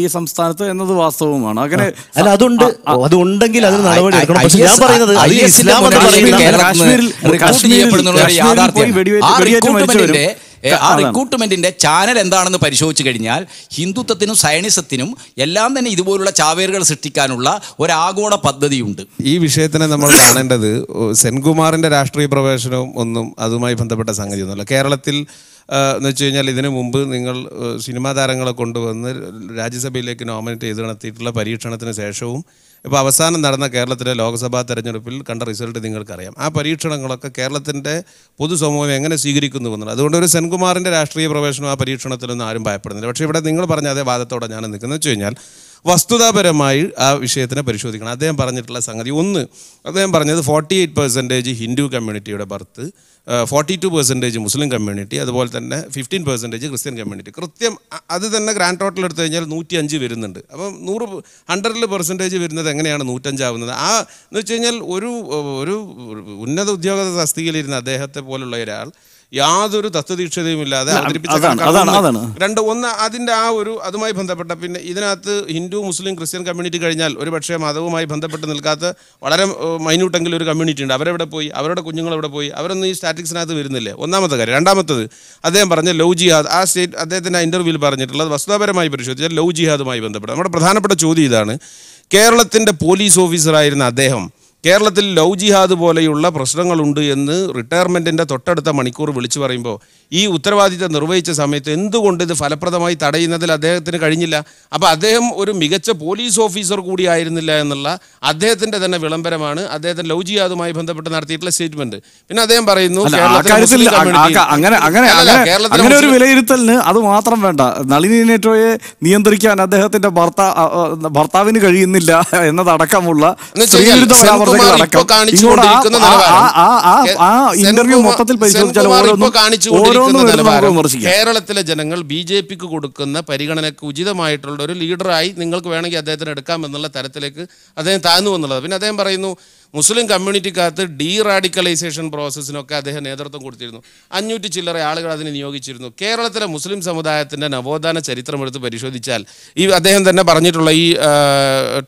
ഈ സംസ്ഥാനത്ത് എന്നത് വാസ്തവമാണ്. അങ്ങനെ അല്ല, അതുണ്ടെങ്കിൽ അതിന് നടപടി എടുക്കണം. പക്ഷെ ഞാൻ പറയുന്നത് ആ റിക്രൂട്ട്മെന്റിന്റെ ചാനൽ എന്താണെന്ന് പരിശോധിച്ചു കഴിഞ്ഞാൽ ഹിന്ദുത്വത്തിനും സയനിസത്തിനും എല്ലാം തന്നെ ഇതുപോലുള്ള ചാവേറുകൾ സൃഷ്ടിക്കാനുള്ള ഒരാഗോള പദ്ധതിയുണ്ട്. ഈ വിഷയത്തിനെ നമ്മൾ കാണേണ്ടത് സെൻകുമാറിന്റെ രാഷ്ട്രീയ പ്രവേശനവും ഒന്നും അതുമായി ബന്ധപ്പെട്ട സംഗതിയൊന്നുമല്ല. കേരളത്തിൽ എന്ന് വെച്ച് കഴിഞ്ഞാൽ ഇതിനു മുമ്പ് നിങ്ങൾ സിനിമാ താരങ്ങളെ കൊണ്ടുവന്ന് രാജ്യസഭയിലേക്ക് നോമിനേറ്റ് ചെയ്ത് നടത്തിയിട്ടുള്ള പരീക്ഷണത്തിന് ശേഷവും ഇപ്പോൾ അവസാനം നടന്ന കേരളത്തിലെ ലോക്സഭാ തെരഞ്ഞെടുപ്പിൽ കണ്ട റിസൾട്ട് നിങ്ങൾക്കറിയാം. ആ പരീക്ഷണങ്ങളൊക്കെ കേരളത്തിൻ്റെ പൊതുസമൂഹം എങ്ങനെ സ്വീകരിക്കുന്നു എന്നുള്ളത്. അതുകൊണ്ട് ഒരു സെൻകുമാറിൻ്റെ രാഷ്ട്രീയ പ്രവേശനം ആ പരീക്ഷണത്തിലൊന്നും ആരും ഭയപ്പെടുന്നില്ല. പക്ഷേ ഇവിടെ നിങ്ങൾ പറഞ്ഞ അതേ വാദത്തോടെ ഞാൻ നിൽക്കുന്നത് വെച്ച് കഴിഞ്ഞാൽ വസ്തുതാപരമായി ആ വിഷയത്തിനെ പരിശോധിക്കണം. അദ്ദേഹം പറഞ്ഞിട്ടുള്ള സംഗതി ഒന്ന്, അദ്ദേഹം പറഞ്ഞത് 48% ഹിന്ദു കമ്മ്യൂണിറ്റിയുടെ ബർത്ത്, 42% മുസ്ലിം കമ്മ്യൂണിറ്റി, അതുപോലെ തന്നെ 15% ക്രിസ്ത്യൻ കമ്മ്യൂണിറ്റി. കൃത്യം അത് തന്നെ ഗ്രാൻഡ് ടോട്ടൽ എടുത്തു കഴിഞ്ഞാൽ 105 വരുന്നുണ്ട്. അപ്പം 100% വരുന്നത് എങ്ങനെയാണ് 105 ആവുന്നത്? ആ എന്ന് വെച്ച് കഴിഞ്ഞാൽ ഒരു ഉന്നത ഉദ്യോഗ തസ്തികയിലിരുന്ന അദ്ദേഹത്തെ പോലുള്ള ഒരാൾ യാതൊരു തത്വദീക്ഷതയുമില്ലാതെ അവതരിപ്പിച്ച ഒന്ന് അതിൻ്റെ അതുമായി ബന്ധപ്പെട്ട, പിന്നെ ഇതിനകത്ത് ഹിന്ദു മുസ്ലിം ക്രിസ്ത്യൻ കമ്മ്യൂണിറ്റി കഴിഞ്ഞാൽ ഒരു പക്ഷേ മതവുമായി ബന്ധപ്പെട്ട് നിൽക്കാത്ത വളരെ മൈന്യൂട്ടെങ്കിലും ഒരു കമ്മ്യൂണിറ്റി ഉണ്ട്. അവരെവിടെ പോയി? അവരുടെ കുഞ്ഞുങ്ങൾ എവിടെ പോയി? അവരൊന്നും ഈ സ്റ്റാറ്റിക്സിനകത്ത് വരുന്നില്ലേ? ഒന്നാമത്തെ കാര്യം. രണ്ടാമത്തത്, അദ്ദേഹം പറഞ്ഞ ലവ് ജിഹാദ്, ആ സ്റ്റേറ്റ് അദ്ദേഹത്തിൻ്റെ ആ ഇൻ്റർവ്യൂവിൽ പറഞ്ഞിട്ടുള്ളത് വസ്തുതാപരമായി പരിശോധിച്ചാൽ ലവ് ജിഹാദുമായി ബന്ധപ്പെട്ട് നമ്മുടെ പ്രധാനപ്പെട്ട ചോദ്യം ഇതാണ്. കേരളത്തിൻ്റെ പോലീസ് ഓഫീസറായിരുന്ന അദ്ദേഹം കേരളത്തിൽ ലവ് ജിഹാദ് പോലെയുള്ള പ്രശ്നങ്ങളുണ്ട് എന്ന് റിട്ടയർമെൻറ്റിൻ്റെ തൊട്ടടുത്ത മണിക്കൂർ വിളിച്ചു പറയുമ്പോൾ ഈ ഉത്തരവാദിത്തം നിർവഹിച്ച സമയത്ത് എന്തുകൊണ്ട് ഇത് ഫലപ്രദമായി തടയുന്നതിൽ അദ്ദേഹത്തിന് കഴിഞ്ഞില്ല? അപ്പോൾ അദ്ദേഹം ഒരു മികച്ച പോലീസ് ഓഫീസർ കൂടിയായിരുന്നില്ല എന്നുള്ള അദ്ദേഹത്തിൻ്റെ തന്നെ വിളംബരമാണ് അദ്ദേഹത്തിന് ലവ് ജിഹാദുമായി ബന്ധപ്പെട്ട് നടത്തിയിട്ടുള്ള സ്റ്റേറ്റ്മെൻറ്റ്. പിന്നെ അദ്ദേഹം പറയുന്നു അങ്ങനെ ഒരു വിലയിരുത്തലിന് അത് മാത്രം വേണ്ട. നളിനി നെറ്റോയെ നിയന്ത്രിക്കാൻ അദ്ദേഹത്തിൻ്റെ ഭർത്താവിന് കഴിയുന്നില്ല എന്നതടക്കമുള്ള കേരളത്തിലെ ജനങ്ങൾ BJPക്ക് കൊടുക്കുന്ന പരിഗണനയ്ക്ക് ഉചിതമായിട്ടുള്ള ഒരു ലീഡറായി നിങ്ങൾക്ക് വേണമെങ്കിൽ അദ്ദേഹത്തിന് എടുക്കാം എന്നുള്ള തരത്തിലേക്ക് അദ്ദേഹം താഴ്ന്നു എന്നുള്ളത്. പിന്നെ അദ്ദേഹം പറയുന്നു മുസ്ലിം കമ്മ്യൂണിറ്റിക്കകത്ത് ഡീറാഡിക്കലൈസേഷൻ പ്രോസസ്സിനൊക്കെ അദ്ദേഹം നേതൃത്വം കൊടുത്തിരുന്നു. 500 ചില്ലറ ആളുകൾ അതിന് നിയോഗിച്ചിരുന്നു. കേരളത്തിലെ മുസ്ലിം സമുദായത്തിൻ്റെ നവോത്ഥാന ചരിത്രമെടുത്ത് പരിശോധിച്ചാൽ അദ്ദേഹം തന്നെ പറഞ്ഞിട്ടുള്ള ഈ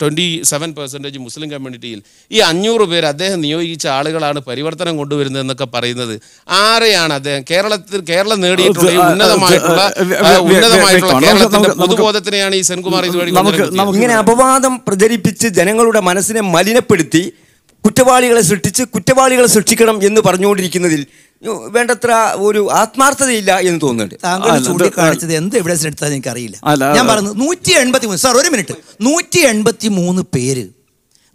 27% മുസ്ലിം കമ്മ്യൂണിറ്റിയിൽ ഈ 500 പേര് അദ്ദേഹം നിയോഗിച്ച ആളുകളാണ് പരിവർത്തനം കൊണ്ടുവരുന്നതെന്നൊക്കെ പറയുന്നത് ആരെയാണ്? അദ്ദേഹം കേരളം നേടിയിട്ടുള്ള ഈ ഉന്നതമായിട്ടുള്ള കേരളത്തിന്റെ പൊതുബോധത്തിനെയാണ് ഈ സെൻകുമാർ ഇതുവഴി ഇങ്ങനെ അപവാദം പ്രചരിപ്പിച്ച് ജനങ്ങളുടെ മനസ്സിനെ മലിനപ്പെടുത്തി കുറ്റവാളികളെ ശിക്ഷിക്കണം എന്ന് പറഞ്ഞുകൊണ്ടിരിക്കുന്നതിൽ വേണ്ടത്ര ഒരു ആത്മാർത്ഥതയില്ല എന്ന് തോന്നുന്നുണ്ട്. താങ്കൾ ചൂണ്ടിക്കാണിച്ചത് എന്ത് എവിഡൻസ് എടുത്താൽ എനിക്കറിയില്ല. ഞാൻ പറഞ്ഞത് 183 സാർ ഒരു മിനിറ്റ് 183 പേര്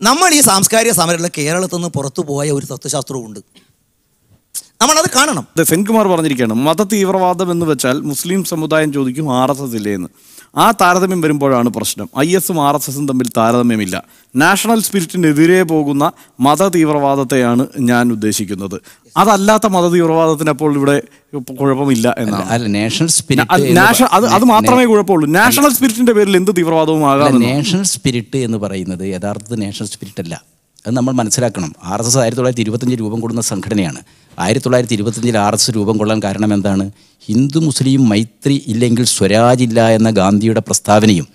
നമ്മൾ ഈ സാംസ്കാരിക സമരമുള്ള കേരളത്തിൽ നിന്ന് പുറത്തു പോയ ഒരു തത്വശാസ്ത്രവും ഉണ്ട്. നമ്മളത് കാണണം. സെൻകുമാർ പറഞ്ഞിരിക്കുകയാണ് മത തീവ്രവാദം എന്ന് വെച്ചാൽ മുസ്ലിം സമുദായം ചോദിക്കും RSS ഇല്ലേ എന്ന്. ആ താരതമ്യം വരുമ്പോഴാണ് പ്രശ്നം. IS-ഉം RSS-ഉം തമ്മിൽ താരതമ്യമില്ല. നാഷണൽ സ്പിരിറ്റിനെതിരെ പോകുന്ന മത തീവ്രവാദത്തെയാണ് ഞാൻ ഉദ്ദേശിക്കുന്നത്. അതല്ലാത്ത മത തീവ്രവാദത്തിന് അപ്പോൾ ഇവിടെ കുഴപ്പമില്ല എന്നാണ്. അല്ല, നാഷണൽ സ്പിരിറ്റ് അത് മാത്രമേ കുഴപ്പമുള്ളൂ. നാഷണൽ സ്പിരിറ്റിന്റെ പേരിൽ എന്ത് തീവ്രവാദവും ആകാം. നാഷണൽ സ്പിരിറ്റ് എന്ന് പറയുന്നത് യഥാർത്ഥത്തിൽ നാഷണൽ സ്പിരിറ്റ് അല്ല. അത് നമ്മൾ മനസ്സിലാക്കണം. RSS 1925 രൂപം കൊള്ളുന്ന സംഘടനയാണ്. 1925 RSS രൂപം കൊള്ളാൻ കാരണം എന്താണ്? ഹിന്ദു മുസ്ലിം മൈത്രി ഇല്ലെങ്കിൽ സ്വരാജ് ഇല്ല എന്ന ഗാന്ധിയുടെ പ്രസ്താവനയും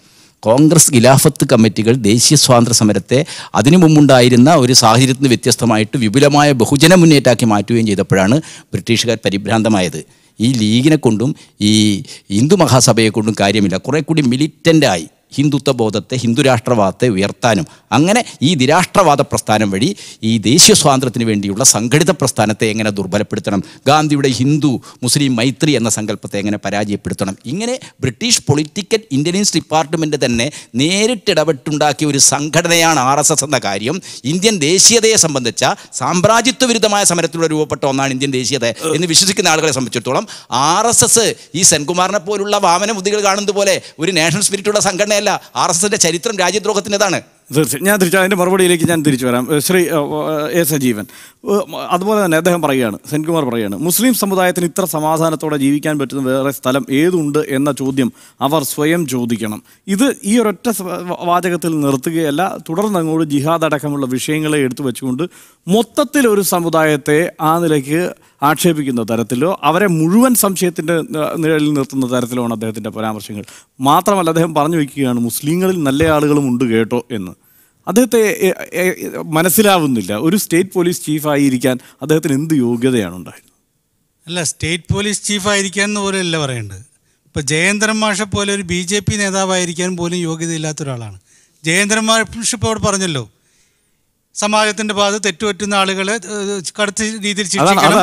കോൺഗ്രസ് ഖിലാഫത്ത് കമ്മിറ്റികൾ ദേശീയ സ്വാതന്ത്ര്യ സമരത്തെ അതിനു മുമ്പുണ്ടായിരുന്ന ഒരു സാഹചര്യത്തിന് വ്യത്യസ്തമായിട്ട് വിപുലമായ ബഹുജന മുന്നേറ്റാക്കി മാറ്റുകയും ചെയ്തപ്പോഴാണ് ബ്രിട്ടീഷുകാർ പരിഭ്രാന്തമായത്. ഈ ലീഗിനെ കൊണ്ടും ഈ ഹിന്ദു മഹാസഭയെ കൊണ്ടും കാര്യമില്ല. കുറേ കൂടി മിലിറ്റൻ്റായി ഹിന്ദുത്വ ബോധത്തെ, ഹിന്ദു രാഷ്ട്രവാദത്തെ ഉയർത്താനും അങ്ങനെ ഈ നിരാഷ്ട്രവാദ പ്രസ്ഥാനം വഴി ഈ ദേശീയ സ്വാതന്ത്ര്യത്തിന് വേണ്ടിയുള്ള സംഘടിത പ്രസ്ഥാനത്തെ എങ്ങനെ ദുർബലപ്പെടുത്തണം, ഗാന്ധിയുടെ ഹിന്ദു മുസ്ലിം മൈത്രി എന്ന സങ്കല്പത്തെ എങ്ങനെ പരാജയപ്പെടുത്തണം, ഇങ്ങനെ ബ്രിട്ടീഷ് പൊളിറ്റിക്കൽ ഇൻ്റലിജൻസ് ഡിപ്പാർട്ട്മെൻറ്റ് തന്നെ നേരിട്ടിടപെട്ടുണ്ടാക്കിയ ഒരു സംഘടനയാണ് RSS എന്ന കാര്യം ഇന്ത്യൻ ദേശീയതയെ സംബന്ധിച്ച സാമ്രാജ്യത്വ വിരുദ്ധമായ സമരത്തിലൂടെ രൂപപ്പെട്ട ഒന്നാണ് ഇന്ത്യൻ ദേശീയത എന്ന് വിശ്വസിക്കുന്ന ആളുകളെ സംബന്ധിച്ചിടത്തോളം RSS ഈ സെൻകുമാറിനെ പോലുള്ള വാമന ബുദ്ധികൾ കാണുന്നത് പോലെ ഒരു നാഷണൽ സ്പിരിറ്റുള്ള സംഘടനയല്ല. RSSന്റെ ചരിത്രം രാജ്യദ്രോഹത്തിൻ്റെതാണ്. തീർച്ചയായും ഞാൻ അതിൻ്റെ മറുപടിയിലേക്ക് ഞാൻ തിരിച്ചു വരാം. ശ്രീ A. സജീവൻ, അതുപോലെ തന്നെ അദ്ദേഹം പറയുകയാണ്, സെൻകുമാർ പറയുകയാണ്, മുസ്ലിം സമുദായത്തിന് ഇത്ര സമാധാനത്തോടെ ജീവിക്കാൻ പറ്റുന്ന വേറെ സ്ഥലം ഏതുണ്ട് എന്ന ചോദ്യം അവർ സ്വയം ചോദിക്കണം. ഇത് ഈ ഒരൊറ്റ വാചകത്തിൽ നിർത്തുകയല്ല, തുടർന്ന് അങ്ങോട്ട് ജിഹാദ് അടക്കമുള്ള വിഷയങ്ങളെ എടുത്തു വെച്ചുകൊണ്ട് മൊത്തത്തിൽ ഒരു സമുദായത്തെ ആ നിലയ്ക്ക് ആക്ഷേപിക്കുന്ന തരത്തിലോ അവരെ മുഴുവൻ സംശയത്തിൻ്റെ നിഴലിൽ നിർത്തുന്ന തരത്തിലുമാണ് അദ്ദേഹത്തിൻ്റെ പരാമർശങ്ങൾ. മാത്രമല്ല അദ്ദേഹം പറഞ്ഞു വയ്ക്കുകയാണ് മുസ്ലിങ്ങളിൽ നല്ല ആളുകളും ഉണ്ട് കേട്ടോ എന്ന്. അദ്ദേഹത്തെ മനസ്സിലാവുന്നില്ല. ഒരു സ്റ്റേറ്റ് പോലീസ് ചീഫായിരിക്കാൻ അദ്ദേഹത്തിന് എന്ത് യോഗ്യതയാണ് ഉണ്ടായിരുന്നത്? അല്ല, സ്റ്റേറ്റ് പോലീസ് ചീഫായിരിക്കാൻ എന്ന് പോലും അല്ല പറയേണ്ടത്. ഇപ്പോൾ ജയേന്ദ്രൻ മാഷെ പോലെ ഒരു BJP നേതാവായിരിക്കാൻ പോലും യോഗ്യതയില്ലാത്ത ഒരാളാണ്. ജയേന്ദ്രൻ മാഷ് ഇപ്പോൾ അവിടെ പറഞ്ഞല്ലോ, സമാജത്തിന്റെ ഭാഗത്ത് തെറ്റുപറ്റുന്ന ആളുകളെ കടുത്ത രീതിയിൽ ശിക്ഷിക്കണം,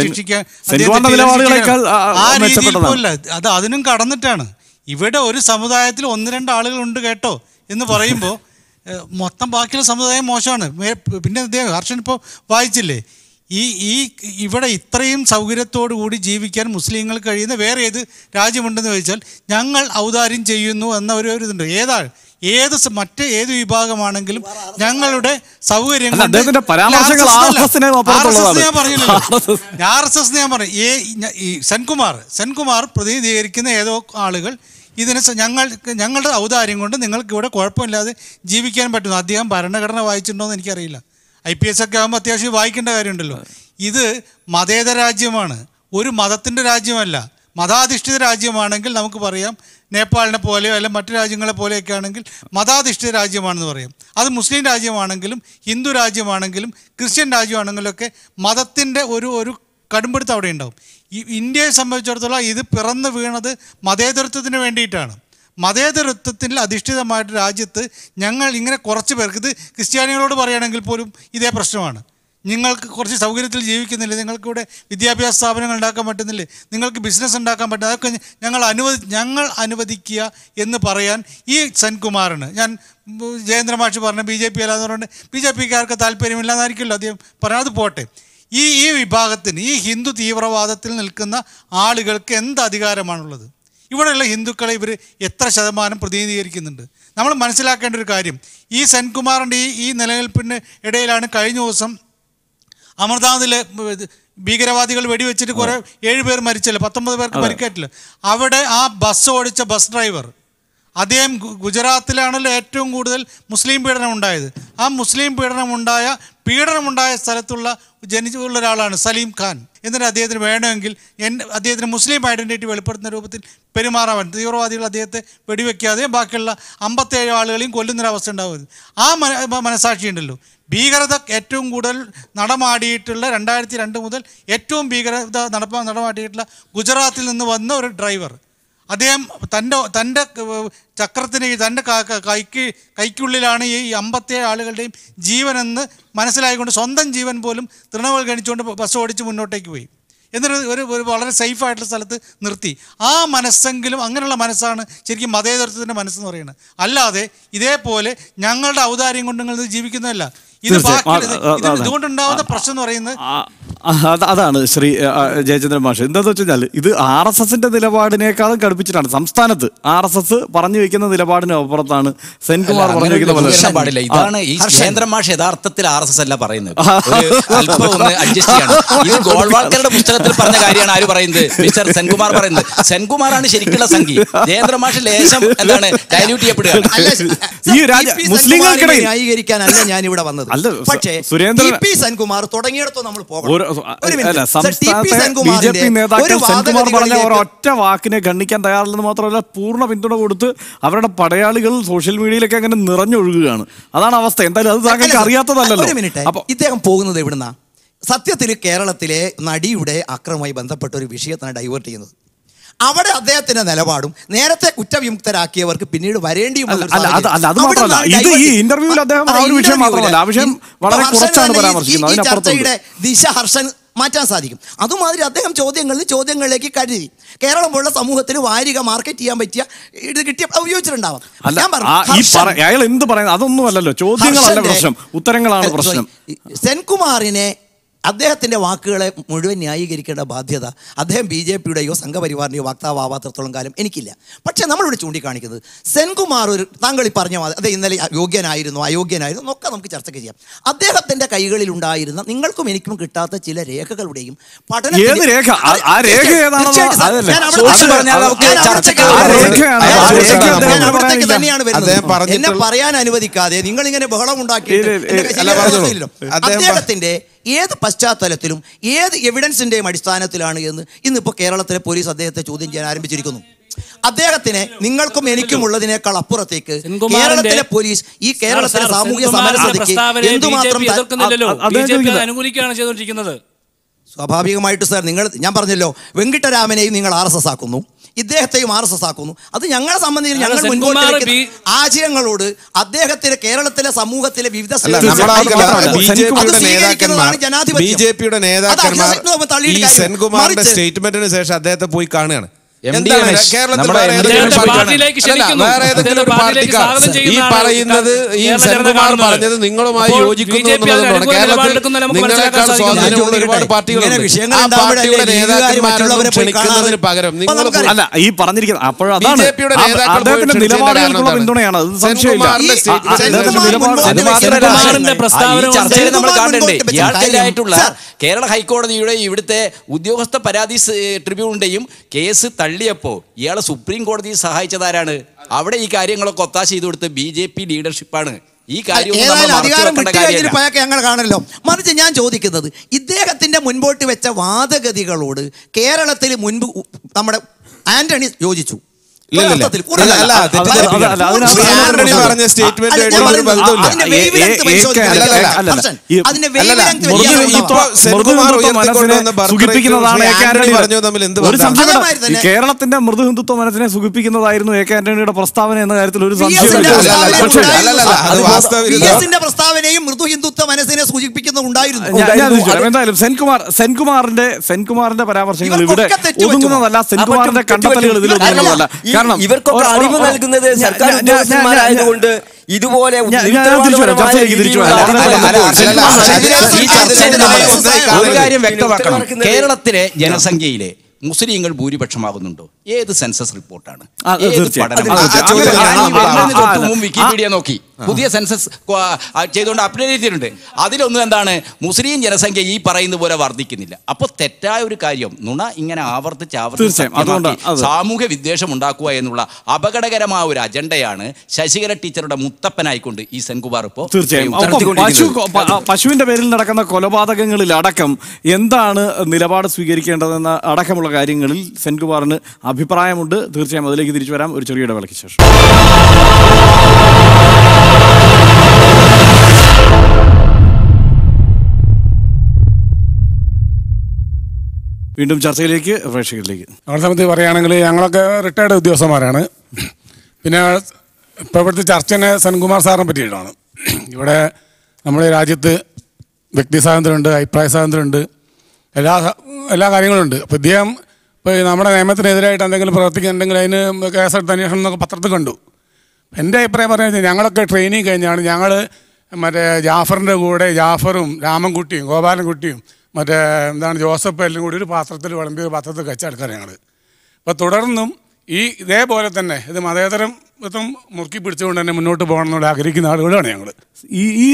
ശിക്ഷിക്കാൻ. ആ രീതിയിൽ പോലില്ല, അത് അതിനും കടന്നിട്ടാണ്. ഇവിടെ ഒരു സമുദായത്തിൽ 1-2 ആളുകളുണ്ട് കേട്ടോ എന്ന് പറയുമ്പോൾ മൊത്തം ബാക്കിയുള്ള സമുദായം മോശമാണ്. പിന്നെ അദ്ദേഹം ഹർഷൻ ഇപ്പോൾ വായിച്ചില്ലേ, ഈ ഇവിടെ ഇത്രയും സൗകര്യത്തോടു കൂടി ജീവിക്കാൻ മുസ്ലിങ്ങൾ കഴിയുന്ന വേറെ ഏത് രാജ്യമുണ്ടെന്ന് ചോദിച്ചാൽ ഞങ്ങൾ ഔദാര്യം ചെയ്യുന്നു എന്ന ഒരു ഇതുണ്ട്. മറ്റേത് വിഭാഗമാണെങ്കിലും ഞങ്ങളുടെ സൗകര്യം RSS ഞാൻ പറഞ്ഞു. സെൻകുമാർ പ്രതിനിധീകരിക്കുന്ന ഏതോ ആളുകൾ ഇതിനെ ഞങ്ങളുടെ ഔദാര്യം കൊണ്ട് നിങ്ങൾക്ക് ഇവിടെ കുഴപ്പമില്ലാതെ ജീവിക്കാൻ പറ്റുന്നു. അദ്ദേഹം ഭരണഘടന വായിച്ചിട്ടുണ്ടോ എന്ന് എനിക്കറിയില്ല. IPS ഒക്കെ ആകുമ്പോൾ അത്യാവശ്യം വായിക്കേണ്ട കാര്യമുണ്ടല്ലോ. ഇത് മതേതര രാജ്യമാണ്, ഒരു മതത്തിൻ്റെ രാജ്യമല്ല. മതാധിഷ്ഠിത രാജ്യമാണെങ്കിൽ നമുക്ക് പറയാം, നേപ്പാളിനെ പോലെയോ അല്ലെങ്കിൽ മറ്റു രാജ്യങ്ങളെ പോലെയൊക്കെ ആണെങ്കിൽ മതാധിഷ്ഠിത രാജ്യമാണെന്ന് പറയും. അത് മുസ്ലിം രാജ്യമാണെങ്കിലും ഹിന്ദു രാജ്യമാണെങ്കിലും ക്രിസ്ത്യൻ രാജ്യമാണെങ്കിലും ഒക്കെ മതത്തിൻ്റെ ഒരു കടുംപിടുത്തം അവിടെ ഉണ്ടാവും. ഈ ഇന്ത്യയെ സംബന്ധിച്ചിടത്തോളം ഇത് പിറന്നു വീണത് മതേതരത്വത്തിന് വേണ്ടിയിട്ടാണ്. മതേതരത്വത്തിൽ അധിഷ്ഠിതമായിട്ട് രാജ്യത്ത് ഞങ്ങൾ ഇങ്ങനെ കുറച്ച് പേർക്ക്, ഇത് ക്രിസ്ത്യാനികളോട് പറയുകയാണെങ്കിൽ പോലും ഇതേ പ്രശ്നമാണ്. നിങ്ങൾക്ക് കുറച്ച് സൗകര്യത്തിൽ ജീവിക്കുന്നില്ലേ, നിങ്ങൾക്കിവിടെ വിദ്യാഭ്യാസ സ്ഥാപനങ്ങൾ ഉണ്ടാക്കാൻ പറ്റുന്നില്ലേ, നിങ്ങൾക്ക് ബിസിനസ് ഉണ്ടാക്കാൻ പറ്റും, അതൊക്കെ ഞങ്ങൾ അനുവദിക്കുക എന്ന് പറയാൻ ഈ സെൻകുമാറിന്, ഞാൻ ജയേന്ദ്ര മാഷ് പറഞ്ഞ BJP അല്ലാന്ന് പറഞ്ഞിട്ട് BJPക്കാർക്ക് താല്പര്യമില്ലാന്നായിരിക്കുമല്ലോ അദ്ദേഹം പറയാം. അത് പോട്ടെ, ഈ വിഭാഗത്തിന്, ഈ ഹിന്ദു തീവ്രവാദത്തിൽ നിൽക്കുന്ന ആളുകൾക്ക് എന്ത് അധികാരമാണുള്ളത്? ഇവിടെയുള്ള ഹിന്ദുക്കളെ ഇവർ എത്ര ശതമാനം പ്രതിനിധീകരിക്കുന്നുണ്ട്? നമ്മൾ മനസ്സിലാക്കേണ്ട ഒരു കാര്യം, ഈ സെൻകുമാറിൻ്റെ ഈ നിലനിൽപ്പിന് ഇടയിലാണ് കഴിഞ്ഞ ദിവസം അമർനാഥിലെ ഭീകരവാദികൾ വെടിവെച്ചിട്ട് 7 പേർ മരിച്ചല്ലോ, 19 പേർക്ക് പരിക്കേറ്റില്ല. അവിടെ ആ ബസ് ഓടിച്ച ബസ് ഡ്രൈവർ, അദ്ദേഹം ഗുജറാത്തിലാണല്ലോ ഏറ്റവും കൂടുതൽ മുസ്ലിം പീഡനം ഉണ്ടായത്. ആ മുസ്ലിം പീഡനമുണ്ടായ സ്ഥലത്തുള്ള ജനിച്ചുള്ള ഒരാളാണ് സലീം ഖാൻ. എന്നിട്ട് അദ്ദേഹത്തിന് വേണമെങ്കിൽ അദ്ദേഹത്തിന് മുസ്ലിം ഐഡൻറ്റിറ്റി വെളിപ്പെടുത്തുന്ന രൂപത്തിൽ പെരുമാറാൻ തീവ്രവാദികൾ അദ്ദേഹത്തെ വെടിവെക്കാതെ ബാക്കിയുള്ള 57 ആളുകളെയും കൊല്ലുന്നൊരവസ്ഥ ഉണ്ടാവുന്നത്. ആ മനസാക്ഷി ഉണ്ടല്ലോ. ഭീകരത ഏറ്റവും കൂടുതൽ നടമാടിയിട്ടുള്ള 2002 മുതൽ ഏറ്റവും ഭീകരത നടമാടിയിട്ടുള്ള ഗുജറാത്തിൽ നിന്ന് വന്ന ഒരു ഡ്രൈവർ, അദ്ദേഹം തൻ്റെ ചക്രത്തിന് തൻ്റെ കൈക്കുള്ളിലാണ് ഈ 57 ആളുകളുടെയും ജീവനെന്ന് മനസ്സിലായിക്കൊണ്ട് സ്വന്തം ജീവൻ പോലും തൃണവൽഗണിച്ചുകൊണ്ട് ബസ് ഓടിച്ച് മുന്നോട്ടേക്ക് പോയി. എന്നിട്ട് ഒരു വളരെ സേഫായിട്ടുള്ള സ്ഥലത്ത് നിർത്തി. ആ മനസ്സെങ്കിലും, അങ്ങനെയുള്ള മനസ്സാണ് ശരിക്കും മതേതരത്വത്തിൻ്റെ മനസ്സെന്ന് പറയുന്നത്. അല്ലാതെ ഇതേപോലെ ഞങ്ങളുടെ ഔദാര്യം കൊണ്ട് നിങ്ങൾ ജീവിക്കുന്നതല്ല. ഇത് തീർച്ചയായും. ഇതുകൊണ്ടുണ്ടാവുന്ന പ്രശ്നം എന്ന് പറയുന്നത് അതാണ് ശ്രീ ജയചന്ദ്രൻ മാഷ്. എന്താന്ന് വെച്ച് കഴിഞ്ഞാൽ ഇത് RSSന്റെ നിലപാടിനേക്കാളും കടുപ്പിച്ചിട്ടാണ്. സംസ്ഥാനത്ത് RSS പറഞ്ഞു വെക്കുന്ന നിലപാടിന് അപ്പുറത്താണ് സെൻകുമാർ പറഞ്ഞു വെക്കുന്ന പാടില്ല. ഇതാണ് ഈ ജയചന്ദ്രൻ മാഷ് യഥാർത്ഥത്തിൽ RSS അല്ല പറയുന്നത്. അല്പം ഒന്ന് അഡ്ജസ്റ്റ് ചെയ്യണം. ഇത് ഗോൾവാൾക്കറുടെ പുസ്തകത്തിൽ പറഞ്ഞ കാര്യമാണ് ആര് പറയുന്നത്? മിസ്റ്റർ സെൻകുമാർ പറയുന്നത്. സെൻകുമാറാണ് ശരിക്കുള്ള സംഖ്യ. ജയചന്ദ്രൻ മാഷ് ലേശം എന്താണ് ഡയല്യൂട്ട് ചെയ്യപ്പെടുകയാണ്. മുസ്ലിങ്ങൾക്കിടയിൽ ന്യായീകരിക്കാനല്ല ഞാൻ ഇവിടെ വന്നത്. പക്ഷേ സെൻകുമാർ തുടങ്ങിയിടത്തോ നമ്മൾ പോകണം. BJP നേതാക്കൾ സെൻകുമാർ പറഞ്ഞ ഒരൊറ്റ വാക്കിനെ ഖണ്ഡിക്കാൻ തയ്യാറില്ലെന്ന് മാത്രമല്ല പൂർണ്ണ പിന്തുണ കൊടുത്ത് അവരുടെ പടയാളികൾ സോഷ്യൽ മീഡിയയിലൊക്കെ അങ്ങനെ നിറഞ്ഞൊഴുകുകയാണ്. അതാണ് അവസ്ഥ. എന്തായാലും അത് താങ്കൾക്ക് അറിയാത്തതല്ലോ. അപ്പൊ ഇദ്ദേഹം പോകുന്നത് എവിടുന്നാ? സത്യത്തിൽ കേരളത്തിലെ നടിയുടെ ആക്രമണവുമായി ബന്ധപ്പെട്ട ഒരു വിഷയത്തിനാണ് ഡൈവേർട്ട് ചെയ്യുന്നത്. അവിടെ അദ്ദേഹത്തിന്റെ നിലപാടും നേരത്തെ കുറ്റവിമുക്തരാക്കിയവർക്ക് പിന്നീട് വരേണ്ടിയും അത് മാത്രമല്ല, ഇത് ഈ ഇന്റർവ്യൂവിൽ അദ്ദേഹം ആ ഒരു വിഷയം മാത്രമല്ല, ആ വിഷയം വളരെ കുറച്ചാണ് പരാമർശിക്കുന്നത്. ഈ ചർച്ചയുടെ ദിശ ഹർഷൻ മാറ്റാൻ സാധിക്കും. അതുമാതിരി അദ്ദേഹം ചോദ്യങ്ങളിലേക്ക് കരുതി കേരളം പോലുള്ള സമൂഹത്തിന് വാരിക മാർക്കറ്റ് ചെയ്യാൻ പറ്റിയ ഇത് കിട്ടിയ ഉപയോഗിച്ചിട്ടുണ്ടാവാം. അയാൾ എന്ത് പറയുന്നത് അതൊന്നും അല്ലല്ലോ. ചോദ്യങ്ങളല്ല പ്രശ്നം, ഉത്തരങ്ങളാണ് പ്രശ്നം. സെൻകുമാറിനെ അദ്ദേഹത്തിൻ്റെ വാക്കുകളെ മുഴുവൻ ന്യായീകരിക്കേണ്ട ബാധ്യത അദ്ദേഹം BJPയുടെയോ സംഘപരിവാറിൻ്റെയോ വക്താവാവാത്രത്തോളം കാലം എനിക്കില്ല. പക്ഷേ നമ്മളിവിടെ ചൂണ്ടിക്കാണിക്കുന്നത് സെൻകുമാർ താങ്കൾ ഈ പറഞ്ഞ അദ്ദേഹം ഇന്നലെ യോഗ്യനായിരുന്നു അയോഗ്യനായിരുന്നു എന്നൊക്കെ നമുക്ക് ചർച്ചയ്ക്ക് ചെയ്യാം. അദ്ദേഹത്തിൻ്റെ കയ്യിലുണ്ടായിരുന്ന നിങ്ങൾക്കും എനിക്കും കിട്ടാത്ത ചില രേഖകളുടെയും തന്നെയാണ് വരുന്നത്. എന്നെ പറയാൻ അനുവദിക്കാതെ നിങ്ങളിങ്ങനെ ബഹളം ഉണ്ടാക്കിയിട്ട് അദ്ദേഹത്തിന്റെ ഏത് പശ്ചാത്തലത്തിലും ഏത് എവിഡൻസിൻ്റെയും അടിസ്ഥാനത്തിലാണ് എന്ന് ഇന്നിപ്പോൾ കേരളത്തിലെ പോലീസ് അദ്ദേഹത്തെ ചോദ്യം ചെയ്യാൻ ആരംഭിച്ചിരിക്കുന്നു. അദ്ദേഹത്തിന് നിങ്ങൾക്കും എനിക്കും ഉള്ളതിനേക്കാൾ അപ്പുറത്തേക്ക് കേരളത്തിലെ പോലീസ് ഈ കേരളത്തിലെ സാമൂഹ്യ സമരസതയ്ക്ക് എന്തുമാത്രം സ്വാഭാവികമായിട്ട് സാർ ഞാൻ പറഞ്ഞല്ലോ, വെങ്കിട്ടരാമനെയും നിങ്ങൾ RSS ആക്കുന്നു, ഇദ്ദേഹത്തെയും RSS ആക്കുന്നു. അത് ഞങ്ങളെ സംബന്ധിച്ച് ഞങ്ങൾ മുൻപോട്ട് വയ്ക്കുന്ന ആശയങ്ങളോട് അദ്ദേഹത്തിലെ കേരളത്തിലെ സമൂഹത്തിലെ വിവിധ BJPയുടെ നേതാക്കന്മാർ ഈ സെൻകുമാറിന്റെ സ്റ്റേറ്റ്മെന്റിന് ശേഷം അദ്ദേഹത്തെ പോയി കാണുകയാണ്. ഈ പറയുന്നത് ഈ സെൻകുമാർ പറഞ്ഞത് നിങ്ങളുമായി യോജിക്കുന്നു എന്നുള്ളതുകൊണ്ട് കേരളത്തിൽ നിങ്ങളെക്കാൾ സ്വാധീനമുള്ള ഒരുപാട് പാർട്ടികളുണ്ട്. ആ പാർട്ടിയുടെ നേതാക്കന്മാരെ ക്ഷണിക്കുന്നതിന് പകരം നിങ്ങൾ അല്ല ഈ പറഞ്ഞിരിക്കുന്നത് അപ്പോഴതാണ് അദ്ദേഹത്തിന്റെ നിലപാടുകൾക്കുള്ള പിന്തുണയാണ്. ചർച്ചയിൽ നമ്മൾ കാണണ്ടേ ഇയാൾക്കെതിരായിട്ടുള്ള കേരള ഹൈക്കോടതിയുടെ ഇവിടുത്തെ ഉദ്യോഗസ്ഥ പരാതി ട്രിബ്യൂണലിന്റെയും കേസ് തള്ളിയപ്പോൾ ഇയാളെ സുപ്രീം കോടതിയെ സഹായിച്ചതാരാണ്? അവിടെ ഈ കാര്യങ്ങളൊക്കെ ഒത്താശ ചെയ്ത് കൊടുത്ത് BJP ലീഡർഷിപ്പാണ്. ഈ കാര്യം ഞങ്ങൾ കാണല്ലോ. മറിച്ച് ഞാൻ ചോദിക്കുന്നത് ഇദ്ദേഹത്തിന്റെ മുൻപോട്ട് വെച്ച വാദഗതികളോട് കേരളത്തിൽ മുൻപ് നമ്മുടെ ആന്റണി യോജിച്ചു. കേരളത്തിന്റെ മൃദുഹിന്ദുത്വ മനസ്സിനെ സുഖിപ്പിക്കുന്നതായിരുന്നു AK ആന്റണിയുടെ പ്രസ്താവന എന്ന കാര്യത്തിൽ ഒരു സംശയമില്ല. പ്രസ്താവനയും മൃദുഹിന്ദുത്വ മനസ്സിനെ സൂചിപ്പിക്കുന്നുണ്ടായിരുന്നു. എന്തായാലും സെൻകുമാറിന്റെ പരാമർശങ്ങൾ ഇവിടെ ഒതുങ്ങുന്നതല്ല. സെൻകുമാറിന്റെ കണ്ടെത്തലുകൾ ഇതിലൊന്നുമല്ല. ഇവർക്കൊക്കെ അറിവ് നൽകുന്നത് സർക്കാർ ഉദ്യോഗസ്ഥന്മാരായതുകൊണ്ട് ഇതുപോലെ ഒരു കാര്യം വ്യക്തമാക്കണം. കേരളത്തിലെ ജനസംഖ്യയിലെ മുസ്ലിങ്ങൾ ഭൂരിപക്ഷമാകുന്നുണ്ടോ? ഏത് സെൻസസ് റിപ്പോർട്ടാണ്? വിക്കിപീഡിയ നോക്കി പുതിയ സെൻസസ് ചെയ്തുകൊണ്ട് അപ്ഡേറ്റ് ചെയ്തിട്ടുണ്ട്. അതിലൊന്നും എന്താണ് മുസ്ലിം ജനസംഖ്യ ഈ പറയുന്ന പോലെ വർദ്ധിക്കുന്നില്ല. അപ്പോൾ തെറ്റായ ഒരു കാര്യം നുണ ഇങ്ങനെ ആവർത്തിച്ച് സാമൂഹ്യ വിദ്വേഷം ഉണ്ടാക്കുക എന്നുള്ള അപകടകരമായ ഒരു അജണ്ടയാണ് ശശികല ടീച്ചറുടെ മുത്തപ്പനായിക്കൊണ്ട് ഈ സെൻകുമാർ ഇപ്പോൾ തീർച്ചയായും പശുവിന്റെ പേരിൽ നടക്കുന്ന കൊലപാതകങ്ങളിൽ അടക്കം എന്താണ് നിലപാട് സ്വീകരിക്കേണ്ടതെന്ന അടക്കമുള്ള കാര്യങ്ങളിൽ സെൻകുമാറിന് അഭിപ്രായമുണ്ട്. തീർച്ചയായും അതിലേക്ക് തിരിച്ചു വരാം ഒരു ചെറിയ ഇടവേളയ്ക്ക് ശേഷം. വീണ്ടും ചർച്ചയിലേക്ക് പ്രേക്ഷകരിലേക്ക്. ഞങ്ങളുടെ സംബന്ധിച്ച് പറയുകയാണെങ്കിൽ ഞങ്ങളൊക്കെ റിട്ടയർഡ് ഉദ്യോഗസ്ഥന്മാരാണ്. പിന്നെ ഇപ്പോൾ ഇവിടുത്തെ ചർച്ചനെ സെൻകുമാർ സാറിനെ പറ്റിയിട്ടാണ്. ഇവിടെ നമ്മുടെ രാജ്യത്ത് വ്യക്തി സ്വാതന്ത്ര്യമുണ്ട്, അഭിപ്രായ സ്വാതന്ത്ര്യമുണ്ട്, എല്ലാ കാര്യങ്ങളുണ്ട്. അപ്പോൾ ഇദ്ദേഹം ഇപ്പോൾ നമ്മുടെ നിയമത്തിനെതിരായിട്ട് എന്തെങ്കിലും പ്രവർത്തിക്കുന്നുണ്ടെങ്കിൽ അതിന് കേസെടുത്ത് അന്വേഷണം എന്നൊക്കെ പത്രത്തിൽ കണ്ടു. എൻ്റെ അഭിപ്രായം പറഞ്ഞു കഴിഞ്ഞാൽ ഞങ്ങളൊക്കെ ട്രെയിനിങ് കഴിഞ്ഞാണ് ഞങ്ങൾ മറ്റേ ജാഫറിൻ്റെ കൂടെ ജാഫറും രാമൻകുട്ടിയും ഗോപാലൻകുട്ടിയും മറ്റേ ജോസഫ് എല്ലാം കൂടി ഒരു പാത്രത്തിൽ വിളമ്പി ഒരു പാത്രത്തിൽ വെച്ച ആൾക്കാർ ഞങ്ങൾ. അപ്പോൾ തുടർന്നും ഇതേപോലെ തന്നെ ഇത് മതേതരം മുറുക്കി പിടിച്ചുകൊണ്ട് തന്നെ മുന്നോട്ട് പോകണമെന്നുള്ള ആഗ്രഹിക്കുന്ന ആളുകളാണ് ഞങ്ങൾ. ഈ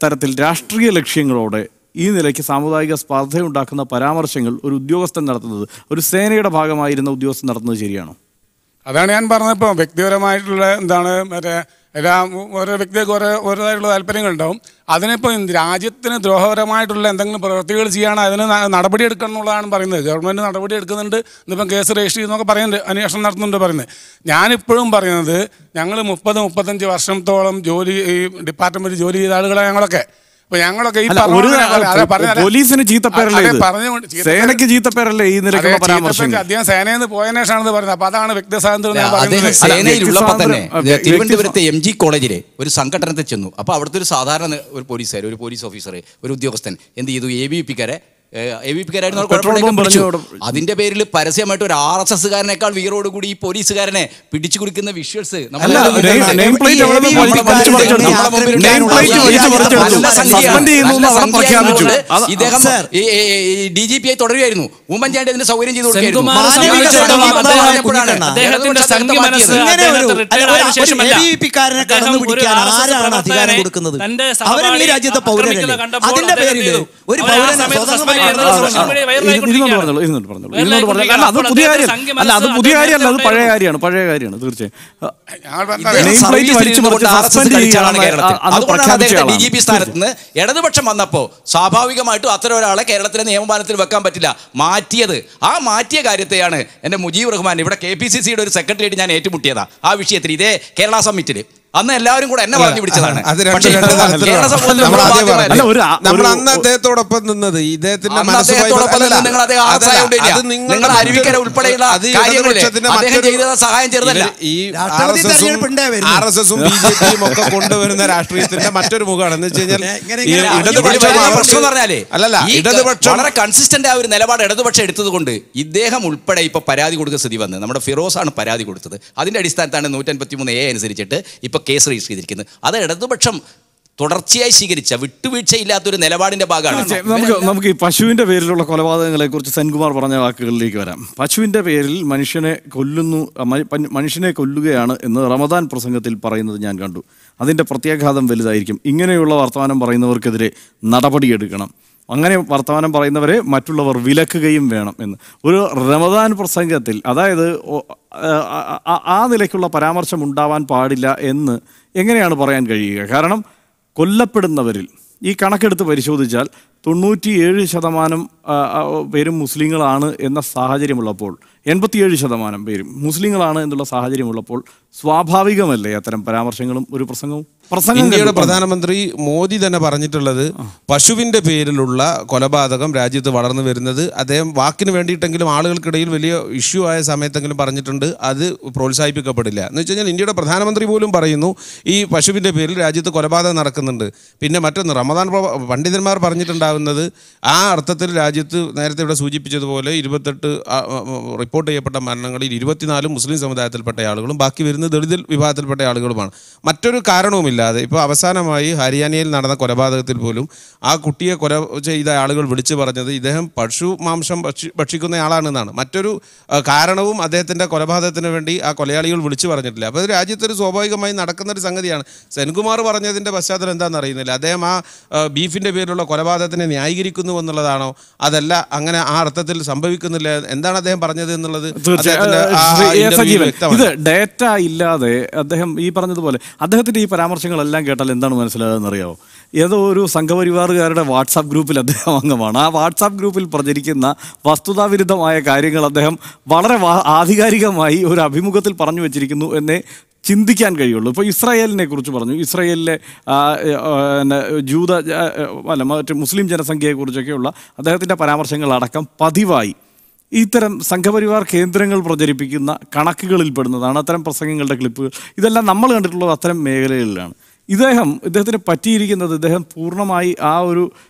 തരത്തിൽ രാഷ്ട്രീയ ലക്ഷ്യങ്ങളോടെ ഈ നിലയ്ക്ക് സാമുദായിക സ്പർദ്ധയുണ്ടാക്കുന്ന പരാമർശങ്ങൾ ഒരു ഉദ്യോഗസ്ഥൻ നടത്തുന്നത്, ഒരു സേനയുടെ ഭാഗമായിരുന്ന ഉദ്യോഗസ്ഥൻ നടത്തുന്നത് ശരിയാണോ? അതാണ് ഞാൻ പറഞ്ഞപ്പോൾ വ്യക്തിപരമായിട്ടുള്ള മറ്റേ ഓരോ വ്യക്തികൾക്ക് ഓരോതായിട്ടുള്ള താല്പര്യങ്ങളുണ്ടാവും. അതിനിപ്പോൾ രാജ്യത്തിന് ദ്രോഹപരമായിട്ടുള്ള എന്തെങ്കിലും പ്രവൃത്തികൾ ചെയ്യാണ് അതിന് നടപടി എടുക്കണം എന്നുള്ളതാണ് പറയുന്നത്. ഗവൺമെൻറ് നടപടി എടുക്കുന്നുണ്ട്, ഇന്നിപ്പം കേസ് രജിസ്റ്റർ ചെയ്യുന്നൊക്കെ പറയുന്നുണ്ട്, അന്വേഷണം നടത്തുന്നുണ്ട് പറയുന്നത്. ഞാനിപ്പോഴും പറയുന്നത് ഞങ്ങൾ 30-35 വർഷത്തോളം ഈ ഡിപ്പാർട്ട്മെൻറ്റ് ജോലി ചെയ്ത ആളുകളാണ് ഞങ്ങളൊക്കെ. പോലീസിന് ചീത്തപ്പേരല്ലേ, സേനയ്ക്ക് ചീത്തപ്പേരല്ലേ ഈ നിലയ്ക്കുള്ള പരാമർശം? അദ്ദേഹം സേനയിൽ പോയതിനാണെന്ന് പറയുന്നത്. അപ്പൊ അതാണ് വ്യക്തി സ്വാതന്ത്ര്യം. സേനയിലുള്ളപ്പോൾ തന്നെ തിരുവനന്തപുരത്തെ MG കോളേജിലെ ഒരു സംഘടനത്തിൽ ചെന്നു. അപ്പോൾ അവിടുത്തെ ഒരു സാധാരണ ഒരു പോലീസുകാർ, ഒരു പോലീസ് ഓഫീസർ, ഒരു ഉദ്യോഗസ്ഥൻ എന്ത് ചെയ്തു? അതിന്റെ പേരിൽ പരസ്യമായിട്ട് ഒരു RSSകാരനേക്കാൾ വീറോടുകൂടി ഈ പോലീസുകാരനെ പിടിച്ചു കൊടുക്കുന്ന വിഷ്വൽസ് ഇദ്ദേഹം DGP ആയി തുടരുകയായിരുന്നു. ഉമ്മൻചാണ്ടി അതിന് സൗകര്യം ചെയ്തു കൊടുക്കുകയായിരുന്നു. അത് പുതിയ കാര്യമല്ല, അത് പഴയ കാര്യമാണ് തീർച്ചയായും. DGP സ്ഥാനത്ത് നിന്ന് ഇടതുപക്ഷം വന്നപ്പോ സ്വാഭാവികമായിട്ടും അത്തരം ഒരാളെ കേരളത്തിലെ നിയമപാലനത്തിൽ വെക്കാൻ പറ്റില്ല. മാറ്റിയ കാര്യത്തെയാണ് എന്റെ മുജീബ് റഹ്മാൻ ഇവിടെ KPCCയുടെ ഒരു സെക്രട്ടറിയായിട്ട് ഞാൻ ഏറ്റുമുട്ടിയതാ ആ വിഷയത്തിൽ. ഇതേ കേരള സമ്മിറ്റില് അന്ന് എല്ലാവരും കൂടെ എന്നെ പറഞ്ഞു പിടിച്ചതാണ്. നമ്മൾ അന്ന് അദ്ദേഹത്തോടൊപ്പം നിന്നത് ഇദ്ദേഹത്തിന്റെ അരുവിക്കര ഉൾപ്പെടെയുള്ള സഹായം ചെറുതല്ല. ഈ RSSഉം BJPയും ഒക്കെ കൊണ്ടുവരുന്ന രാഷ്ട്രീയത്തിന്റെ മറ്റൊരു മുഖമാണ്. എന്ന് വെച്ച് കഴിഞ്ഞാൽ പ്രശ്നം പറഞ്ഞാലേ ഇടതുപക്ഷം വളരെ കൺസിസ്റ്റന്റ് ആയ ഒരു നിലപാട് ഇടതുപക്ഷം എടുത്തത് കൊണ്ട് ഇദ്ദേഹം ഉൾപ്പെടെ ഇപ്പൊ പരാതി കൊടുക്കുന്ന സ്ഥിതി വന്നത്. നമ്മുടെ ഫിറോസ് ആണ് പരാതി കൊടുത്തത്. അതിന്റെ അടിസ്ഥാനത്താണ് 153A അനുസരിച്ചിട്ട് ഇപ്പൊ കേസ് രജിസ്റ്റർ ചെയ്തിരിക്കുന്നത്. അത് ഇടതുപക്ഷം തുടർച്ചയായി സ്വീകരിച്ച വിട്ടുവീഴ്ചയില്ലാത്തൊരു നിലപാടിന്റെ ഭാഗമാണ്. നമുക്ക് ഈ പശുവിന്റെ പേരിലുള്ള കൊലപാതകങ്ങളെ കുറിച്ച് സെൻകുമാർ പറഞ്ഞ വാക്കുകളിലേക്ക് വരാം. പശുവിന്റെ പേരിൽ മനുഷ്യനെ കൊല്ലുകയാണ് എന്ന് റമദാൻ പ്രസംഗത്തിൽ പറയുന്നത് ഞാൻ കണ്ടു. അതിന്റെ പ്രത്യാഘാതം വലുതായിരിക്കും. ഇങ്ങനെയുള്ള വർത്തമാനം പറയുന്നവർക്കെതിരെ നടപടിയെടുക്കണം. അങ്ങനെ വർത്തമാനം പറയുന്നവരെ മറ്റുള്ളവർ വിലക്കുകയും വേണം എന്ന് ഒരു റമദാൻ പ്രസംഗത്തിൽ, അതായത് ആ നിലയ്ക്കുള്ള പരാമർശം ഉണ്ടാവാൻ പാടില്ല എന്ന് എങ്ങനെയാണ് പറയാൻ കഴിയുക? കാരണം കൊല്ലപ്പെടുന്നവരിൽ ഈ കണക്കെടുത്ത് പരിശോധിച്ചാൽ 97% പേരും മുസ്ലിങ്ങളാണ് എന്ന സാഹചര്യമുള്ളപ്പോൾ, 87% പേരും മുസ്ലിങ്ങളാണ് എന്നുള്ള സാഹചര്യമുള്ളപ്പോൾ സ്വാഭാവികമല്ലേ അത്തരം പരാമർശങ്ങളും ഒരു പ്രസംഗവും? ഇന്ത്യയുടെ പ്രധാനമന്ത്രി മോദി തന്നെ പറഞ്ഞിട്ടുള്ളത് പശുവിന്റെ പേരിലുള്ള കൊലപാതകം രാജ്യത്ത് വളർന്നു വരുന്നത് അദ്ദേഹം വാക്കിന് വേണ്ടിയിട്ടെങ്കിലും ആളുകൾക്കിടയിൽ വലിയ ഇഷ്യൂ ആയ സമയത്തെങ്കിലും പറഞ്ഞിട്ടുണ്ട്, അത് പ്രോത്സാഹിപ്പിക്കപ്പെടില്ല എന്ന് വെച്ച് കഴിഞ്ഞാൽ ഇന്ത്യയുടെ പ്രധാനമന്ത്രി പോലും പറയുന്നു ഈ പശുവിന്റെ പേരിൽ രാജ്യത്ത് കൊലപാതകം നടക്കുന്നുണ്ട്. പിന്നെ മറ്റൊന്ന് റമദാൻ പണ്ഡിതന്മാർ പറഞ്ഞിട്ടുണ്ടാകുന്നത് ആ അർത്ഥത്തിൽ രാജ്യത്ത് നേരത്തെ ഇവിടെ സൂചിപ്പിച്ചതുപോലെ 28 റിപ്പോർട്ട് ചെയ്യപ്പെട്ട മരണങ്ങളിൽ 24 മുസ്ലിം സമുദായത്തിൽപ്പെട്ട ആളുകളും ബാക്കി വരുന്നത് ദളിത് വിഭാഗത്തിൽപ്പെട്ട ആളുകളുമാണ്. മറ്റൊരു കാരണവുമില്ലാതെ ഇപ്പോൾ അവസാനമായി ഹരിയാനയിൽ നടന്ന കൊലപാതകത്തിൽ പോലും ആ കുട്ടിയെ കൊല ചെയ്ത ആളുകൾ വിളിച്ചു പറഞ്ഞത് ഇദ്ദേഹം പശു മാംസം ഭക്ഷിക്കുന്ന ആളാണെന്നാണ്. മറ്റൊരു കാരണവും അദ്ദേഹത്തിൻ്റെ കൊലപാതകത്തിന് വേണ്ടി ആ കൊലയാളികൾ വിളിച്ചു പറഞ്ഞിട്ടില്ല. അപ്പോൾ അത് രാജ്യത്തൊരു സ്വാഭാവികമായി നടക്കുന്നൊരു സംഗതിയാണ്. സെൻകുമാർ പറഞ്ഞതിൻ്റെ പശ്ചാത്തലം എന്താണെന്ന് അറിയുന്നില്ല. അദ്ദേഹം ആ ബീഫിൻ്റെ പേരിലുള്ള കൊലപാതകത്തിനെ ന്യായീകരിക്കുന്നു എന്നുള്ളതാണോ, അതല്ല അങ്ങനെ ആ അർത്ഥത്തിൽ സംഭവിക്കുന്നില്ല, എന്താണ് അദ്ദേഹം പറഞ്ഞത് എന്നുള്ളത് ഇത് ഡേറ്റ ഇല്ലാതെ അദ്ദേഹം ഈ പറഞ്ഞതുപോലെ അദ്ദേഹത്തിൻ്റെ ഈ പരാമർശങ്ങളെല്ലാം കേട്ടാൽ എന്താണ് മനസ്സിലാകുന്നറിയാമോ? ഏതോ ഒരു സംഘപരിവാറുകാരുടെ വാട്സാപ്പ് ഗ്രൂപ്പിൽ അദ്ദേഹം അംഗമാണ്. ആ വാട്സാപ്പ് ഗ്രൂപ്പിൽ പ്രചരിക്കുന്ന വസ്തുതാവിരുദ്ധമായ കാര്യങ്ങൾ അദ്ദേഹം വളരെ ആധികാരികമായി ഒരു അഭിമുഖത്തിൽ പറഞ്ഞു വെച്ചിരിക്കുന്നു എന്നേ ചിന്തിക്കാൻ കഴിയുള്ളൂ. ഇപ്പോൾ ഇസ്രായേലിനെ കുറിച്ച് പറഞ്ഞു, ഇസ്രായേലിലെ മറ്റ് മുസ്ലിം ജനസംഖ്യയെക്കുറിച്ചൊക്കെയുള്ള അദ്ദേഹത്തിൻ്റെ പരാമർശങ്ങളടക്കം പതിവായി ഇത്തരം സംഘപരിവാർ കേന്ദ്രങ്ങൾ പ്രചരിപ്പിക്കുന്ന കണക്കുകളിൽ പെടുന്നതാണ് അത്തരം പ്രസംഗങ്ങളുടെ ക്ലിപ്പുകൾ. ഇതെല്ലാം നമ്മൾ കണ്ടിട്ടുള്ളത് അത്തരം മേഖലകളിലാണ്. ഇദ്ദേഹത്തിന് പറ്റിയിരിക്കുന്നത്, ഇദ്ദേഹം പൂർണ്ണമായി ആ ഒരു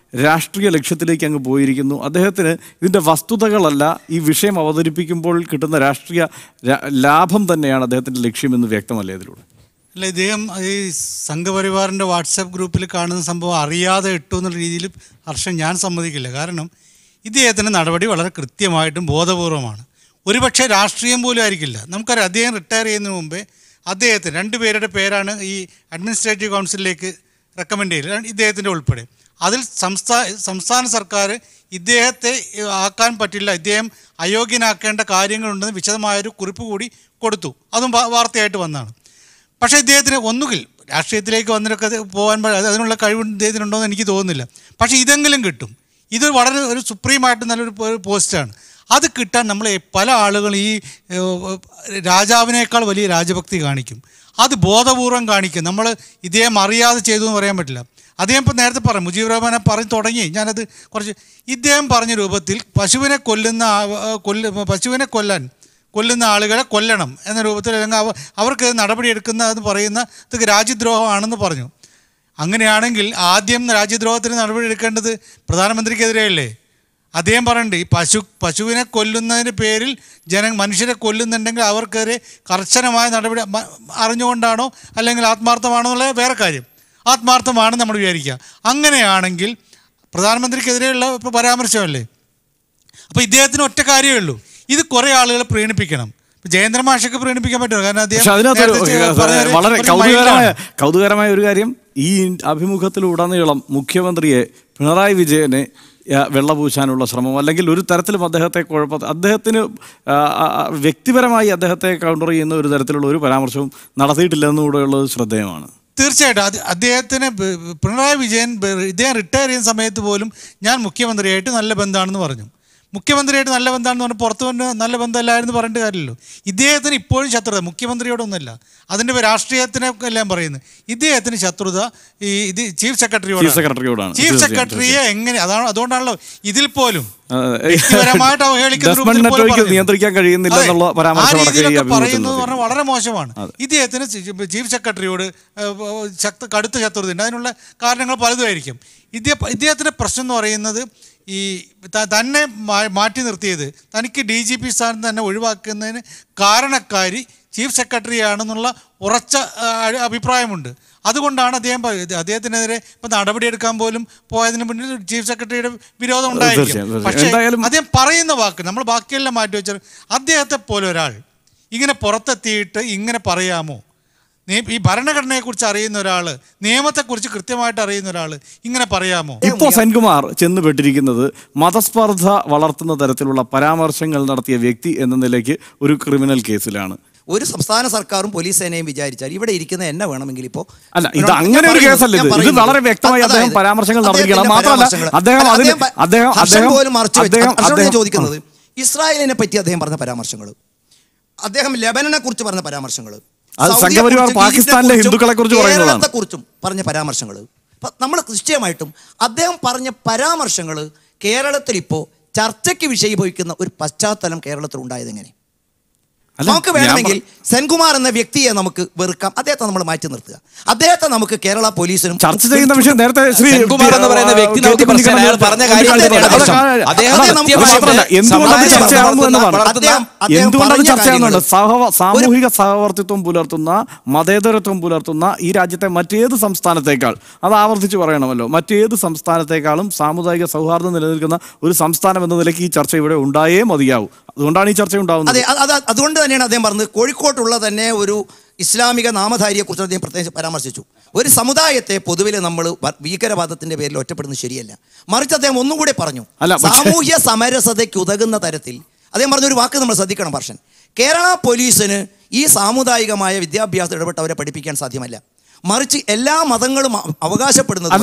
രാഷ്ട്രീയ ലക്ഷ്യത്തിലേക്ക് അങ്ങ് പോയിരിക്കുന്നു. അദ്ദേഹത്തിന് ഇതിൻ്റെ വസ്തുതകളല്ല, ഈ വിഷയം അവതരിപ്പിക്കുമ്പോൾ കിട്ടുന്ന രാഷ്ട്രീയ ലാഭം തന്നെയാണ് അദ്ദേഹത്തിൻ്റെ ലക്ഷ്യമെന്ന് വ്യക്തമല്ലേ ഇതിലൂടെ? അല്ല, ഇദ്ദേഹം ഈ സംഘപരിവാറിൻ്റെ വാട്സാപ്പ് ഗ്രൂപ്പിൽ കാണുന്ന സംഭവം അറിയാതെ ഇട്ടു എന്നുള്ള രീതിയിൽ ഹർഷൻ ഞാൻ സമ്മതിക്കില്ല. കാരണം ഇദ്ദേഹത്തിൻ്റെ നടപടി വളരെ കൃത്യമായിട്ടും ബോധപൂർവമാണ്. ഒരുപക്ഷെ രാഷ്ട്രീയം പോലും ആയിരിക്കില്ല. നമുക്കറിയാം, അദ്ദേഹം റിട്ടയർ ചെയ്യുന്നതിന് മുമ്പേ അദ്ദേഹത്തിന് 2 പേരുടെ പേരാണ് ഈ അഡ്മിനിസ്ട്രേറ്റീവ് കൗൺസിലിലേക്ക് റെക്കമെൻഡ് ചെയ്തത്, ഇദ്ദേഹത്തിൻ്റെ ഉൾപ്പെടെ. അതിൽ സംസ്ഥാന സർക്കാർ ഇദ്ദേഹത്തെ ആക്കാൻ പറ്റില്ല, ഇദ്ദേഹം അയോഗ്യനാക്കേണ്ട കാര്യങ്ങളുണ്ടെന്ന് വിശദമായൊരു കുറിപ്പ് കൂടി കൊടുത്തു. അതും വാർത്തയായിട്ട് വന്നതാണ്. പക്ഷേ ഇദ്ദേഹത്തിന് ഒന്നുകിൽ രാഷ്ട്രീയത്തിലേക്ക് വന്നിട്ടൊക്കെ പോകാൻ അതിനുള്ള കഴിവ് ഇദ്ദേഹത്തിനുണ്ടോ എന്ന് എനിക്ക് തോന്നുന്നില്ല. പക്ഷേ ഇതെങ്കിലും കിട്ടും. ഇത് വളരെ ഒരു സുപ്രീമായിട്ട് നല്ലൊരു പോസ്റ്റാണ്. അത് കിട്ടാൻ നമ്മൾ പല ആളുകൾ ഈ രാജാവിനേക്കാൾ വലിയ രാജഭക്തി കാണിക്കും. അത് ബോധപൂർവം കാണിക്കും. നമ്മൾ ഇദ്ദേഹം അറിയാതെ ചെയ്തു എന്ന് പറയാൻ പറ്റില്ല. അദ്ദേഹം ഇപ്പോൾ നേരത്തെ പറഞ്ഞു, മുജീബ് റഹ്മാനെ പറഞ്ഞ് തുടങ്ങി, ഞാനത് കുറച്ച് ഇദ്ദേഹം പറഞ്ഞ രൂപത്തിൽ പശുവിനെ കൊല്ലുന്ന ആളുകളെ കൊല്ലണം എന്ന രൂപത്തിൽ, അല്ലെങ്കിൽ അവർക്ക് നടപടിയെടുക്കുന്നതെന്ന് പറയുന്ന ഇതൊക്കെ രാജ്യദ്രോഹമാണെന്ന് പറഞ്ഞു. അങ്ങനെയാണെങ്കിൽ ആദ്യം രാജ്യദ്രോഹത്തിന് നടപടി എടുക്കേണ്ടത് പ്രധാനമന്ത്രിക്കെതിരെയല്ലേ? അദ്ദേഹം പറയുന്നുണ്ട്, ഈ പശുവിനെ കൊല്ലുന്നതിന് പേരിൽ മനുഷ്യരെ കൊല്ലുന്നുണ്ടെങ്കിൽ അവർക്കെതിരെ കർശനമായ നടപടി, അറിഞ്ഞുകൊണ്ടാണോ അല്ലെങ്കിൽ ആത്മാർത്ഥമാണോ എന്നുള്ള വേറെ കാര്യം. ആത്മാർത്ഥമാണ് നമ്മൾ വിചാരിക്കുക. അങ്ങനെയാണെങ്കിൽ പ്രധാനമന്ത്രിക്കെതിരെയുള്ള ഇപ്പോൾ പരാമർശമല്ലേ. അപ്പോൾ ഇദ്ദേഹത്തിന് ഒറ്റ കാര്യമേ ഉള്ളൂ, ഇത് കുറേ ആളുകളെ പ്രീണിപ്പിക്കണം. ജയേന്ദ്ര മാഷക്ക് പ്രീണിപ്പിക്കാൻ പറ്റുമോ? കാരണം അദ്ദേഹം വളരെ കൗതുകരമായ ഒരു കാര്യം, ഈ അഭിമുഖത്തിലുടനീളം മുഖ്യമന്ത്രിയെ, പിണറായി വിജയനെ വെള്ളപൂശാനുള്ള ശ്രമം, അല്ലെങ്കിൽ ഒരു തരത്തിലും അദ്ദേഹത്തിന് വ്യക്തിപരമായി അദ്ദേഹത്തെ കൗണ്ടർ ചെയ്യുന്ന ഒരു തരത്തിലുള്ള ഒരു പരാമർശവും നടത്തിയിട്ടില്ലെന്നുകൂടെയുള്ളത് ശ്രദ്ധേയമാണ്. തീർച്ചയായിട്ടും അദ്ദേഹത്തിന് പിണറായി വിജയൻ ഇദ്ദേഹം റിട്ടയർ ചെയ്യുന്ന സമയത്ത് പോലും ഞാൻ മുഖ്യമന്ത്രിയായിട്ട് നല്ല ബന്ധമാണെന്ന് പറഞ്ഞു. മുഖ്യമന്ത്രിയായിട്ട് നല്ല ബന്ധമാണെന്ന് പറഞ്ഞാൽ പുറത്തു കൊണ്ട് നല്ല ബന്ധമല്ലായിരുന്നു പറഞ്ഞിട്ട് കാര്യമില്ലല്ലോ. ഇദ്ദേഹത്തിന് ഇപ്പോഴും ശത്രുത മുഖ്യമന്ത്രിയോടൊന്നുമല്ല, അതിൻ്റെ രാഷ്ട്രീയത്തിനെ എല്ലാം പറയുന്നത്. ഇദ്ദേഹത്തിന് ശത്രുത ഇത് ചീഫ് സെക്രട്ടറിയോടാണ്. ചീഫ് സെക്രട്ടറിയെ എങ്ങനെ, അതുകൊണ്ടാണല്ലോ ഇതിൽ പോലും വ്യക്തിപരമായിട്ട് നിയന്ത്രിക്കാൻ കഴിയുന്നില്ല ആ രീതിയിലൊക്കെ പറയുന്നത് പറഞ്ഞാൽ വളരെ മോശമാണ്. ഇദ്ദേഹത്തിന് ചീഫ് സെക്രട്ടറിയോട് കടുത്ത ശത്രുതയുണ്ട്. അതിനുള്ള കാരണങ്ങൾ പലതുമായിരിക്കും. ഇദ്ദേഹത്തിൻ്റെ പ്രശ്നം എന്ന് പറയുന്നത് ഈ തന്നെ മാറ്റി നിർത്തിയത്, തനിക്ക് DGP സ്ഥാനം തന്നെ ഒഴിവാക്കുന്നതിന് കാരണക്കാരി ചീഫ് സെക്രട്ടറിയാണെന്നുള്ള ഉറച്ച അഭിപ്രായമുണ്ട്. അതുകൊണ്ടാണ് അദ്ദേഹത്തിനെതിരെ ഇപ്പം നടപടിയെടുക്കാൻ പോലും പോയതിന് മുന്നിൽ ചീഫ് സെക്രട്ടറിയുടെ വിരോധം ഉണ്ടായിരിക്കും. പക്ഷേ അദ്ദേഹം പറയുന്ന വാക്ക് നമ്മൾ ബാക്കിയെല്ലാം മാറ്റി വെച്ചാൽ, അദ്ദേഹത്തെ പോലെ ഒരാൾ ഇങ്ങനെ പുറത്തെത്തിയിട്ട് ഇങ്ങനെ പറയാമോ? ഈ ഭരണഘടനയെക്കുറിച്ച് അറിയുന്ന ഒരാൾ, നിയമത്തെക്കുറിച്ച് കൃത്യമായിട്ട് അറിയുന്ന ഒരാൾ ഇങ്ങനെ പറയാമോ? ഇപ്പോൾ സെൻകുമാർ ചെന്നുപെട്ടിരിക്കുന്നത് മതസ്പർദ്ധ വളർത്തുന്ന തരത്തിലുള്ള പരാമർശങ്ങൾ നടത്തിയ വ്യക്തി എന്ന നിലയ്ക്ക് ഒരു ക്രിമിനൽ കേസിലാണ്. ഒരു സംസ്ഥാന സർക്കാരും പോലീസ് സേനയും വിചാരിച്ചാൽ ഇവിടെ ഇരിക്കുന്ന എന്നെ വേണമെങ്കിൽ ഇപ്പോൾ അല്ല, ഇത് അങ്ങനെ ഒരു കേസല്ല. ഇത് വളരെ വ്യക്തമായി അദ്ദേഹം പരാമർശങ്ങൾ നടത്തിയിരിക്കണം. മാത്രമല്ല അദ്ദേഹം ചോദിക്കുന്നത് ഇസ്രായേലിനെ പറ്റി അദ്ദേഹം പറഞ്ഞ പരാമർശങ്ങൾ, അദ്ദേഹം ലെബനനെ കുറിച്ച് പറഞ്ഞ പരാമർശങ്ങൾ, സംഘപരിവാർ പാകിസ്ഥാനിലെ ഹിന്ദുക്കളെ കുറിച്ച് പറയുന്നതാണ്, കുറിച്ചും പറഞ്ഞ പരാമർശങ്ങൾ. നമ്മൾ നിശ്ചയമായിട്ടും അദ്ദേഹം പറഞ്ഞ പരാമർശങ്ങൾ കേരളത്തിൽ ഇപ്പോൾ ചർച്ചയ്ക്ക് വിഷയീഭവിക്കുന്ന ഒരു പശ്ചാത്തലം കേരളത്തിൽ ഉണ്ടായത് എങ്ങനെ? നമുക്ക് വേണമെങ്കിൽ സെൻകുമാർ എന്ന വ്യക്തിയെ നമുക്ക് വെറുക്കാം, അദ്ദേഹത്തെ നമ്മൾ മാറ്റി നിർത്തുക. അദ്ദേഹത്തെ നമുക്ക് കേരള പോലീസിനും ചർച്ച ചെയ്യുന്ന വിഷയം നേരത്തെ സെൻകുമാർ എന്ന് പറയുന്ന വ്യക്തി പറഞ്ഞ എന്തുകൊണ്ടത് ചർച്ചയാകുന്നുണ്ട്? സാമൂഹിക സഹവർത്തിത്വം പുലർത്തുന്ന, മതേതരത്വം പുലർത്തുന്ന ഈ രാജ്യത്തെ മറ്റേത് സംസ്ഥാനത്തേക്കാൾ, അത് ആവർത്തിച്ച് പറയണമല്ലോ, മറ്റേത് സംസ്ഥാനത്തേക്കാളും സാമുദായിക സൗഹാർദ്ദം നിലനിൽക്കുന്ന ഒരു സംസ്ഥാനം എന്ന നിലയ്ക്ക് ഈ ചർച്ച ഇവിടെ ഉണ്ടായേ മതിയാവും. അതുകൊണ്ടാണ് ഈ ചർച്ച ഉണ്ടാവുന്നത്. അതുകൊണ്ട് തന്നെയാണ് അദ്ദേഹം പറഞ്ഞത്, കോഴിക്കോട്ടുള്ള തന്നെ ഒരു ഇസ്ലാമിക നാമധാരിയെക്കുറിച്ച് അദ്ദേഹം പ്രത്യേകിച്ച് പരാമർശിച്ചു. ഒരു സമുദായത്തെ പൊതുവിൽ നമ്മൾ ഭീകരവാദത്തിന്റെ പേരിൽ ഒറ്റപ്പെടുന്നത് ശരിയല്ല. മറിച്ച് അദ്ദേഹം ഒന്നും കൂടെ പറഞ്ഞു, സാമൂഹ്യ സമരസതയ്ക്ക് ഉതകുന്ന തരത്തിൽ അദ്ദേഹം പറഞ്ഞൊരു വാക്ക് നമ്മൾ ശ്രദ്ധിക്കണം. പക്ഷേ കേരള പോലീസിന് ഈ സാമുദായികമായ വിദ്യാഭ്യാസം ഇടപെട്ട് അവരെ പഠിപ്പിക്കാൻ സാധ്യമല്ല. മറിച്ച് എല്ലാ മതങ്ങളും അവകാശപ്പെടുന്നത്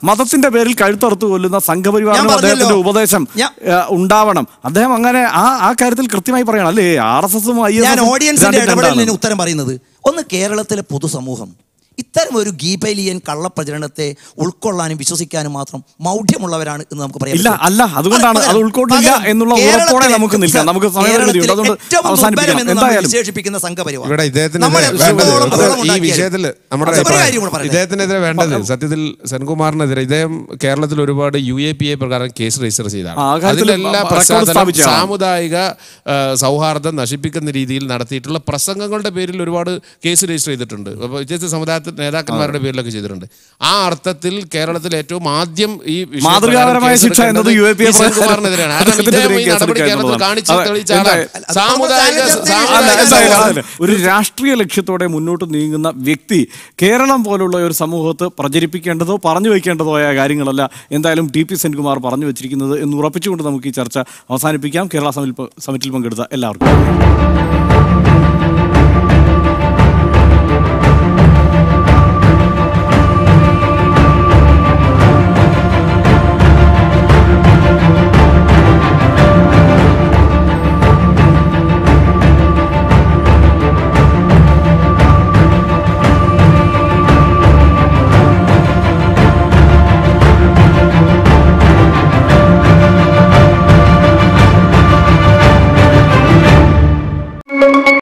മതത്തിന്റെ പേരിൽ കഴുത്തറുത്ത് കൊല്ലുന്ന സംഘപരിവാറിനും അദ്ദേഹത്തിന്റെ ഉപദേശം ഉണ്ടാവണം. അദ്ദേഹം അങ്ങനെ ആ കാര്യത്തിൽ കൃത്യമായി പറയണം, അല്ലേ? RSS ഞാൻ ഓഡിയൻസിന്റെ ഇടപെടലിന് ഉത്തരം പറയുന്നത്, ഒന്ന് കേരളത്തിലെ പൊതുസമൂഹം ഇത്തരം ഒരു ഗീബലിയൻ കള്ളപ്രചരണത്തെ ഉൾക്കൊള്ളാനും വിശ്വസിക്കാനും മാത്രം മൗഢ്യമുള്ളവരാണ് എന്ന് നമുക്ക് പറയാം. ഇല്ല, അല്ല, അതുകൊണ്ടാണ് അത് ഉൾക്കൊള്ളില്ല എന്നുള്ള ഉറപ്പോടെ നമുക്ക് നിൽക്കാം. നമുക്ക് സമയപരിധിയുണ്ട്, അതുകൊണ്ട് അവസാനിപ്പിക്കാം. എന്തായാലും വിശേഷിപ്പിക്കുന്ന സംഘപരിവാർ ഇവിടെ ഇദ്ദേഹത്തിനെതിരെ ഈ വിഷയത്തിൽ നമ്മുടെ ഇദ്ദേഹത്തിനെതിരെ വേണ്ടത് സത്യത്തിൽ സെൻകുമാറിനെതിരെ ഇദ്ദേഹം കേരളത്തിൽ ഒരുപാട് UAPA പ്രകാരം കേസ് രജിസ്റ്റർ ചെയ്താണ്. അതിലെല്ലാ പ്രസാദനം സാമുദായിക സൗഹാർദ്ദം നശിപ്പിക്കുന്ന രീതിയിൽ നടത്തിയിട്ടുള്ള പ്രസംഗങ്ങളുടെ പേരിൽ ഒരുപാട് കേസ് രജിസ്റ്റർ ചെയ്തിട്ടുണ്ട്. അപ്പോൾ വ്യത്യസ്ത സമുദായ നേതാക്കന്മാരുടെ പേരിലൊക്കെ ചെയ്തിട്ടുണ്ട്. ആ അർത്ഥത്തിൽ കേരളത്തിൽ ഏറ്റവും ആദ്യം ഈ മാതൃകാപരമായ ശിക്ഷ എന്നത് സെൻകുമാറിനെതിരെയാണ്. ഒരു രാഷ്ട്രീയ ലക്ഷ്യത്തോടെ മുന്നോട്ട് നീങ്ങുന്ന വ്യക്തി കേരളം പോലുള്ള ഒരു സമൂഹത്ത് പ്രചരിപ്പിക്കേണ്ടതോ പറഞ്ഞു വയ്ക്കേണ്ടതോ ആയ കാര്യങ്ങളല്ല എന്തായാലും TP സെൻകുമാർ പറഞ്ഞു വെച്ചിരിക്കുന്നത് എന്ന് ഉറപ്പിച്ചുകൊണ്ട് നമുക്ക് ഈ ചർച്ച അവസാനിപ്പിക്കാം. കേരള സമിറ്റിൽ പങ്കെടുത്ത എല്ലാവർക്കും